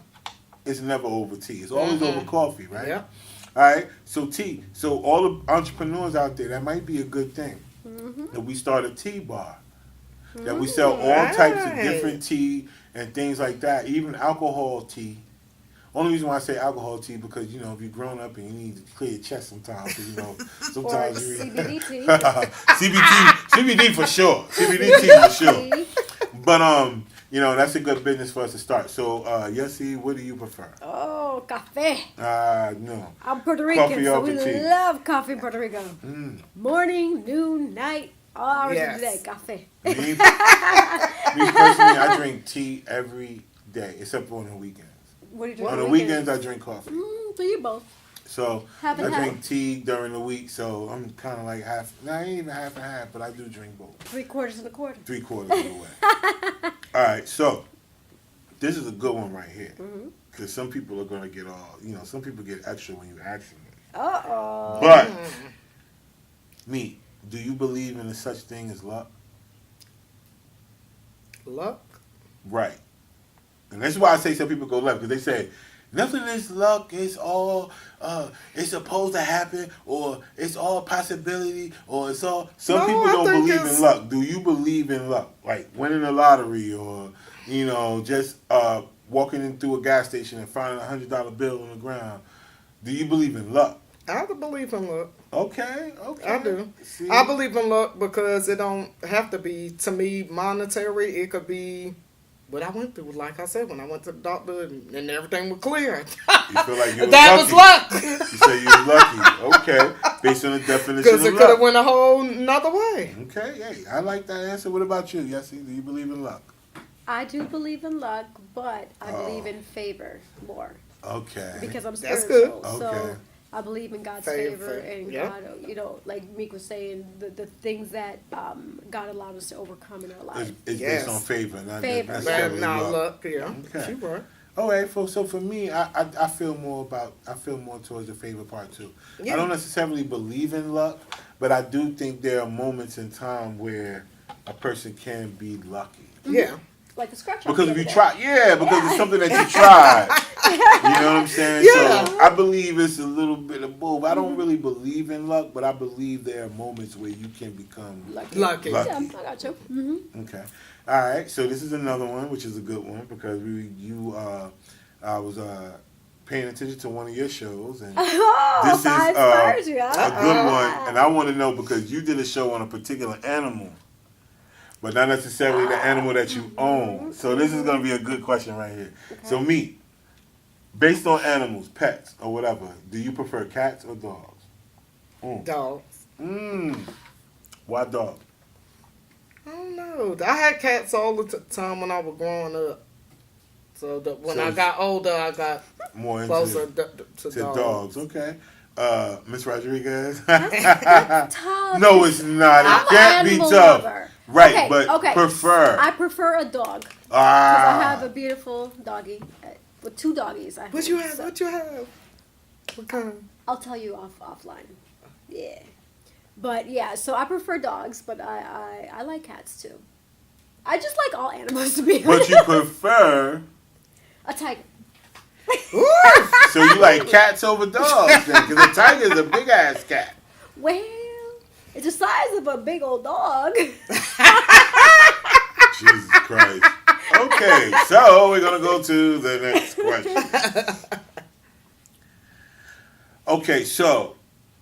it's never over tea. It's always over coffee, right? Yep. All right, so tea. So all the entrepreneurs out there, that might be a good thing. That we start a tea bar. That we sell all types of Right. different tea and things like that, even alcohol tea. Only reason why I say alcohol tea because, if you're grown up and you need to clear your chest sometimes, Or sometimes you CBD tea. CBD for sure. CBD tea for sure. But that's a good business for us to start. So, Yessie, what do you prefer? Oh, cafe. No. I'm Puerto Rican, Coffee so or we tea? love coffee in Puerto Rico. Morning, noon, night, all hours Yes. of the day, cafe. Me personally, I drink tea every day, except for on the weekends. What do you drink On the weekends, I drink coffee. So you both. So Half I and half. drink tea during the week, so I'm kind of like half. No, I ain't even half and half, but I do drink both. 3/4 and a quarter. 3/4 of the way. All right, so this is a good one right here, because some people are gonna get all. Some people get extra when you ask them this. Uh-oh. But Me, do you believe in such thing as luck? Luck? Right. And that's why I say some people go left, because they say nothing is luck. It's all it's supposed to happen, or it's all possibility, or it's all. Some No, people I don't think believe it's- in luck. Do you believe in luck, like winning the lottery, or just walking in through a gas station and finding $100 bill on the ground? Do you believe in luck? I do believe in luck. Okay. I do. See? I believe in luck because it don't have to be, to me, monetary. It could be what I went through. Like I said, when I went to the doctor and everything was clear. You feel like you That was was luck. You say you was lucky. Okay. Based on the definition Because of it could luck. have went a whole nother way. Okay, hey, I like that answer. What about you, Yessie? Do you believe in luck? I do believe in luck, but I believe in favor more Okay. because I'm That's spiritual. good. So Okay. I believe in God's Favor, favor and yeah. God, like Meek was saying, the things that God allowed us to overcome in our life. It's Yes. based on favor, not Favor. necessarily Not luck. luck, yeah. Okay. She right. All right, so for me, I feel more towards the favor part too. Yeah. I don't necessarily believe in luck, but I do think there are moments in time where a person can be lucky. Yeah. Like the scratch. Because if you try. try, because it's something that you tried. You know what I'm saying? Yeah. So I believe it's a little bit of both. I don't really believe in luck, but I believe there are moments where you can become Lucky. lucky. Yeah, I got you. Mm-hmm. Okay. All right. So this is another one, which is a good one because I was paying attention to one of your shows, and Oh, this is I inspired you, a huh? good one. And I want to know because you did a show on a particular animal, but not necessarily the animal that you own. So this is going to be a good question right here. Okay. So me, based on animals, pets, or whatever, do you prefer cats or dogs? Dogs. Why dog? I don't know. I had cats all the time when I was growing up. So when So I got older, I got More into closer to to dogs. dogs. Okay. Miss Rodriguez? Tough. No, it's not. I'm It can't an be animal tough. lover. Right, Okay, but okay. prefer. I prefer a dog because Ah. I have a beautiful doggy with two doggies. What you have? What you have? What kind? I'll tell you offline. Yeah, but yeah. So I prefer dogs, but I like cats too. I just like all animals to be But honest. you prefer. A tiger. So you like cats over dogs then? Because a tiger is a big ass cat. Well, it's the size of a big old dog. Jesus Christ. Okay, so we're going to go to the next question. Okay, so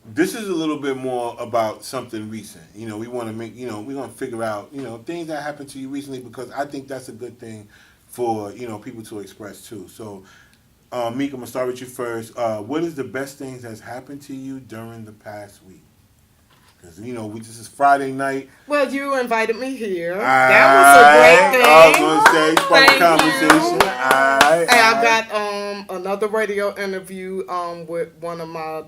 this is a little bit more about something recent. We want to make, we're going to figure out, things that happened to you recently because I think that's a good thing for, people to express too. So, Meek, I'm going to start with you first. What is the best things that's happened to you during the past week? Because, this is Friday night. Well, you invited me here. That was a great thing. I was going to say, spark Thank conversation. you. Alright, And I alright. got another radio interview with one of my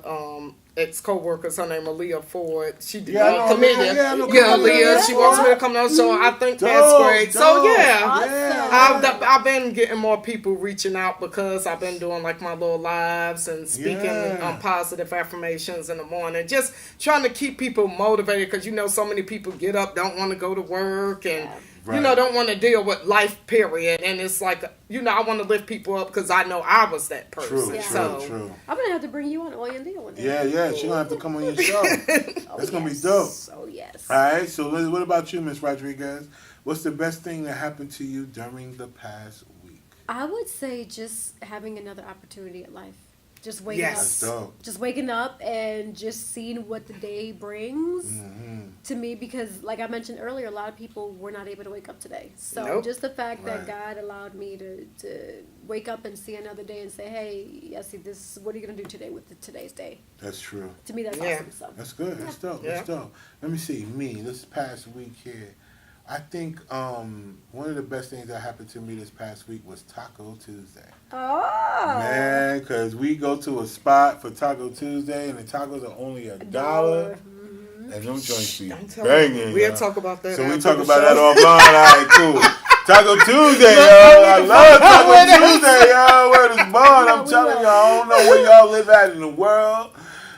ex-co-workers. Her name is Aaliyah Ford. She did Yeah, I know comedian. Aaliyah. Yeah, I know Yeah, comedian. Aaliyah. She wants me to come on the show. I think that's Dope, great. So dope. yeah. Awesome. I've been getting more people reaching out because I've been doing like my little lives and speaking Yeah. positive affirmations in the morning. Just trying to keep people motivated because so many people get up, don't want to go to work and Right. don't want to deal with life, period. And it's like, I want to lift people up because I know I was that person. True, Yeah. true. I'm gonna have to bring you on Oyandea one day. Yeah, she's going to have to come on your show. That's going to be dope. Oh yes. All right, so Liz, what about you, Miss Rodriguez? What's the best thing that happened to you during the past week? I would say just having another opportunity at life. Just waking Yes. up. That's dope. Just waking up and just seeing what the day brings to me because like I mentioned earlier, a lot of people were not able to wake up today. So Nope. just the fact Right. that God allowed me to wake up and see another day and say, hey, Yessie, what are you gonna do today with today's day? That's true. To me that's Yeah. awesome. So That's good. That's dope. Yeah. That's dope. Let me see. Me, this past week here, I think one of the best things that happened to me this past week was Taco Tuesday. Oh Man, because we go to a spot for Taco Tuesday, and the tacos are only $1. And them joints be Don't tell banging. me. We'll yo. talk about that. So we after talk the about show. that offline. All right, cool. Taco Tuesday, yo. I love Taco Tuesday, yo. Where this bond? I'm we telling will. y'all, I don't know where y'all live at in the world.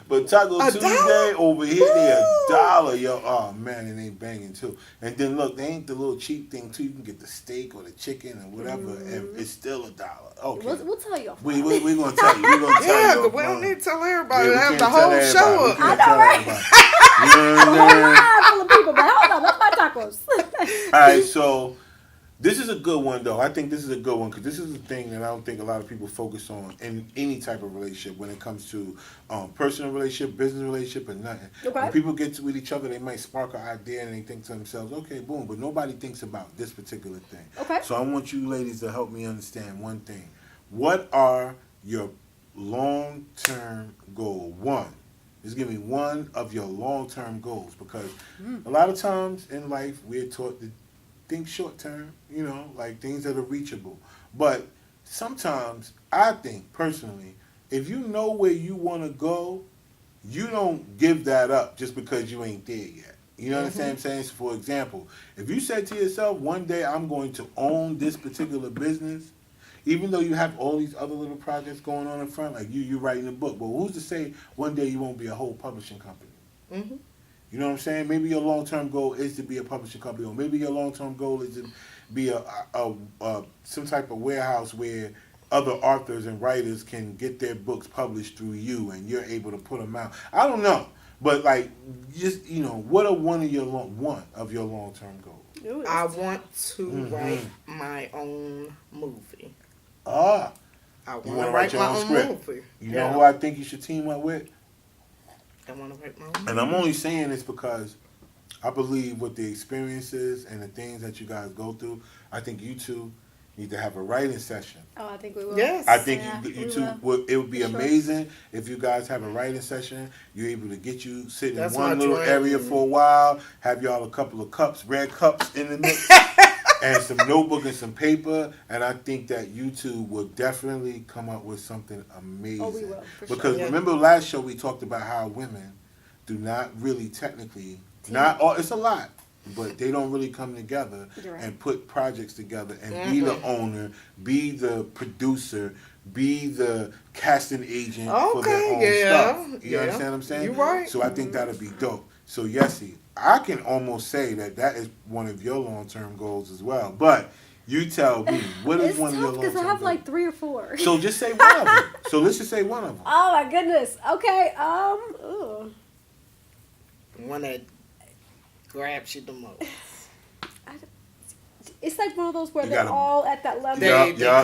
But Taco $1? Tuesday over here, they Woo! $1, yo. Oh man, and they banging too. And then look, they ain't the little cheap thing too. You can get the steak or the chicken or whatever, and it's still $1. Okay, We'll tell you off. we gonna tell you. We gonna tell Yeah, you. but we don't need to tell everybody. Yeah, we Have can't the tell whole everybody. show We up. can't I know, tell right? everybody. You know what I'm saying? Line full of people, but hold on, that's my tacos. All right, so this is a good one, though. I think this is a good one because this is a thing that I don't think a lot of people focus on in any type of relationship when it comes to personal relationship, business relationship, and nothing. Okay. When people get with each other, they might spark an idea and they think to themselves, okay, boom, but nobody thinks about this particular thing. Okay. So I want you ladies to help me understand one thing. What are your long-term goals? One. Just give me one of your long-term goals because a lot of times in life we're taught to think short-term, like things that are reachable. But sometimes I think personally, if you know where you want to go, you don't give that up just because you ain't there yet. You know what I'm saying? So for example, if you said to yourself, one day I'm going to own this particular business, even though you have all these other little projects going on in front, like you writing a book, but who's to say one day you won't be a whole publishing company? Mm-hmm. You know what I'm saying? Maybe your long-term goal is to be a publishing company, or maybe your long-term goal is to be a some type of warehouse where other authors and writers can get their books published through you, and you're able to put them out. I don't know, but like, just what are one of your long-term goals? I want to write my own movie. Ah, I you want to write your my own own script. movie. You know who I think you should team up with? I want to write my own And I'm only saying this because I believe with the experiences and the things that you guys go through, I think you two need to have a writing session. Oh, I think we will. Yes. I think Yeah, you we two will. it would be For sure. amazing if you guys have a writing session. You're able to get you sitting That's in one my little dream. area for a while, have y'all a couple of cups, red cups in the mix, and some notebook and some paper, and I think that you two will definitely come up with something amazing. Oh, we will, for because sure. remember last show we talked about how women do not really technically, not all, it's a lot, but they don't really come together You're right. and put projects together and be the owner, be the producer, be the casting agent for their own stuff. You understand what I'm saying? You're right. So I think that'll be dope. So Yessie, I can almost say that is one of your long-term goals as well. But you tell me, what is It's one of your tough long-term because goals? I have like 3 or 4. So just say one of them. So let's just say one of them. Oh my goodness. Okay. Ugh. One that grabs you the most. It's like one of those where You they're gotta- all at that level. They come yeah.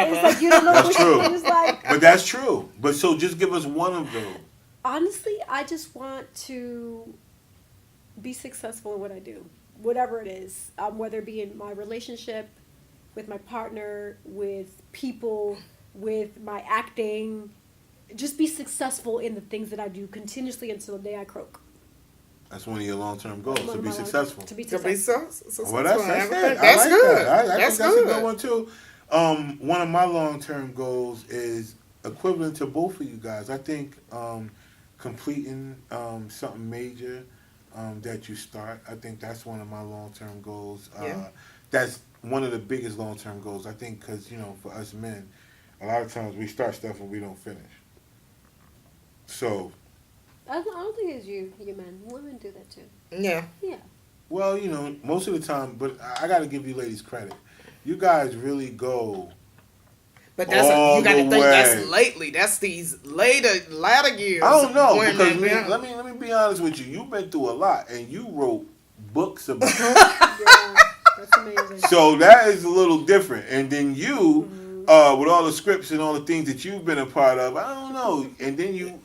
together. It's like you don't know That's which true. one is like. But that's true. But so just give us one of those. Honestly, I just want to be successful in what I do, whatever it is, whether it be in my relationship, with my partner, with people, with my acting. Just be successful in the things that I do continuously until the day I croak. That's one of your long-term goals, One to of be my successful. To be To be successful. so Well, that's it. That's I like good. that. I That's think that's good. a good one, too. One of my long-term goals is equivalent to both of you guys. I think completing something major that you start. I think that's one of my long-term goals. Yeah. That's one of the biggest long-term goals. I think because, for us men, a lot of times we start stuff and we don't finish. So, I don't think it's you men. Women do that too. Yeah. Yeah. well, most of the time, but I got to give you ladies credit. You guys really go. But All you got to the think that's way. lately. That's these latter years. I don't know when because they- let me be honest with you. You've been through a lot, and you wrote books about. Yeah. That's amazing. So that is a little different. And then you, with all the scripts and all the things that you've been a part of, I don't know. And then you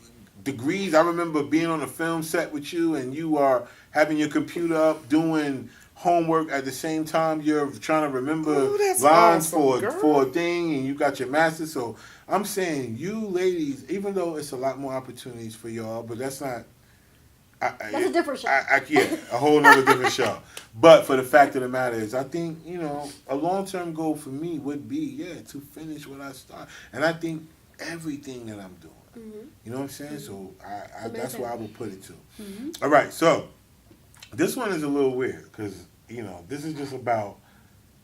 degrees. I remember being on a film set with you, and you are having your computer up doing homework at the same time you're trying to remember Ooh, that's lines awesome, for a thing, and you got your master's. So I'm saying, you ladies, even though it's a lot more opportunities for y'all, but that's not. That's a different show. Yeah, a whole nother different show. But for the fact of the matter is, I think, a long-term goal for me would be, to finish what I start. And I think everything that I'm doing. You know what I'm saying? So that's where I would put it to. All right, so this one is a little weird because, this is just about,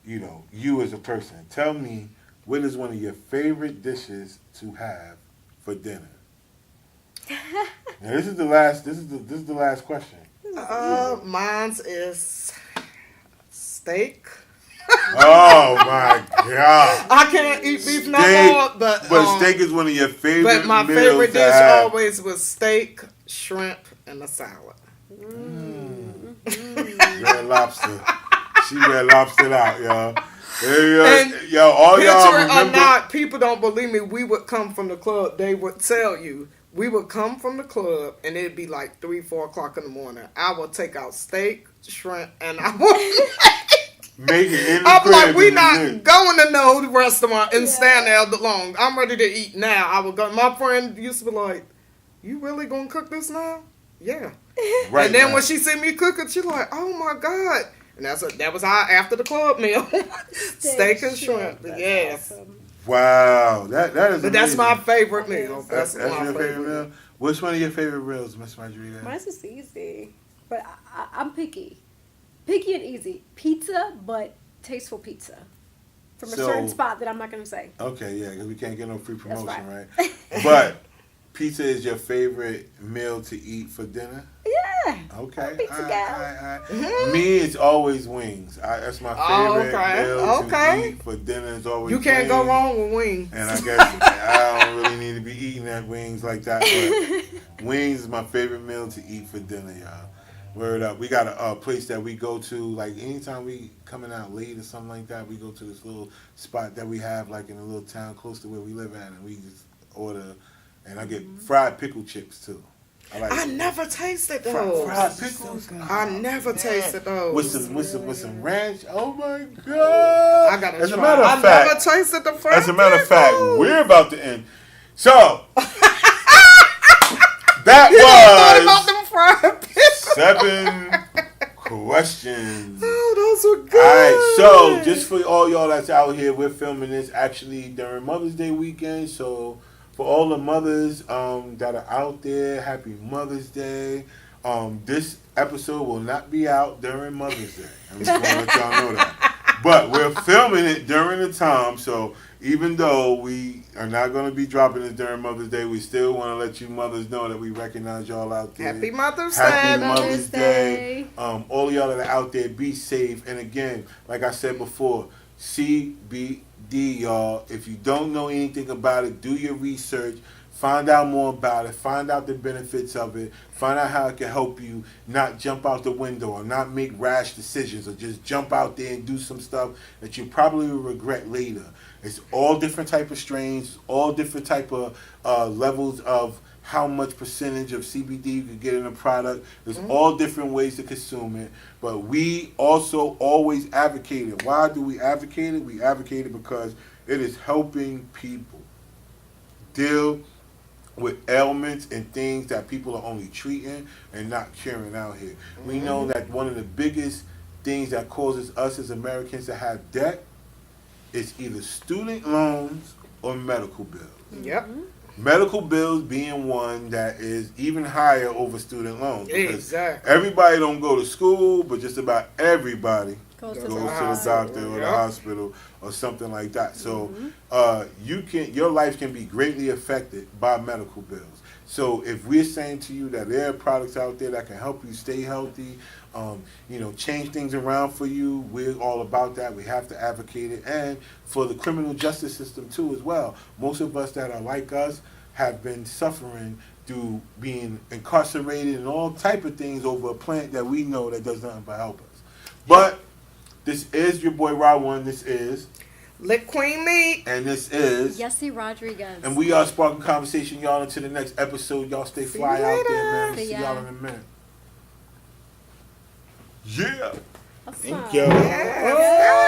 you as a person. Tell me, what is one of your favorite dishes to have for dinner? Now, this is the last. This is the last question. Mine's is steak. Oh my God! I can't eat beef no more, but steak is one of your favorite. But my meals favorite to dish have. always was steak, shrimp, and a salad. Red Lobster. She Red Lobster out, y'all. And Yo, all y'all picture it or remember? not, people don't believe me. We would come from the club. They would tell you. We would come from the club, and it'd be like 3, 4 o'clock in the morning. I would take out steak, shrimp, and I would Make it in the I'm crib like, we and not you going to no restaurant and stand there long. I'm ready to eat now. I would go. My friend used to be like, "You really gonna cook this now?" Yeah. Right and then now. when she see me cooking, she like, "Oh my God!" And that was our after the club meal, steak and shrimp. Yes. Awesome. Wow, that is. But that's amazing. my favorite meal. That's That's my your favorite meal. Which one of your favorite meals, Miss Marjorie? Mine's just easy, but I'm picky and easy. Pizza, but tasteful pizza from a certain spot that I'm not gonna say. Okay, yeah, because we can't get no free promotion, That's right? But pizza is your favorite meal to eat for dinner? Yeah. Okay. I'm a pizza all gal. right. Me, it's always wings. That's my favorite meal to eat for dinner. Is always You can't wings. go wrong with wings. And I guess I don't really need to be eating that wings like that, but wings is my favorite meal to eat for dinner, y'all. Word up. We got a place that we go to, like anytime we coming out late or something like that, we go to this little spot that we have like in a little town close to where we live at, and we just order, and I get fried pickle chips too. I never tasted those. Fried pickles. I never tasted those. With some ranch. Oh my God! I gotta As a try. matter of I fact, never tasted the fried as a matter of fact, pickles. we're about to end. So that You was thought about them fried pickles. 7 questions. Oh, those were good. All right, so just for all y'all that's out here, we're filming this actually during Mother's Day weekend. So for all the mothers that are out there, happy Mother's Day. This episode will not be out during Mother's Day. I'm just going to let y'all know that. But we're filming it during the time, so even though we are not going to be dropping this during Mother's Day, we still want to let you mothers know that we recognize y'all out there. Happy Mother's Day. Happy Mother's Day. All y'all that are out there, be safe. And again, like I said before, CBD, y'all. If you don't know anything about it, do your research. Find out more about it. Find out the benefits of it. Find out how it can help you not jump out the window or not make rash decisions or just jump out there and do some stuff that you probably will regret later. It's all different type of strains, all different type of levels of how much percentage of CBD you can get in a product. There's all different ways to consume it. But we also always advocate it. Why do we advocate it? We advocate it because it is helping people deal with ailments and things that people are only treating and not curing out here. We know that one of the biggest things that causes us as Americans to have debt is either student loans or medical bills. Yep. Medical bills being one that is even higher over student loans. Exactly. Everybody don't go to school, but just about everybody Goes to goes the to the hospital. doctor or the hospital or something like that. So your life can be greatly affected by medical bills. So if we're saying to you that there are products out there that can help you stay healthy, change things around for you, we're all about that. We have to advocate it. And for the criminal justice system too as well. Most of us that are like us have been suffering through being incarcerated and all type of things over a plant that we know that does nothing but help us. But this is your boy Rod One. This is Lick Queen Meat. And this is Yessie Rodriguez. And we are sparking conversation, y'all, until the next episode. Y'all stay fly out there, man. See See ya. y'all in a minute. Yeah. Awesome. Thank you. Yes.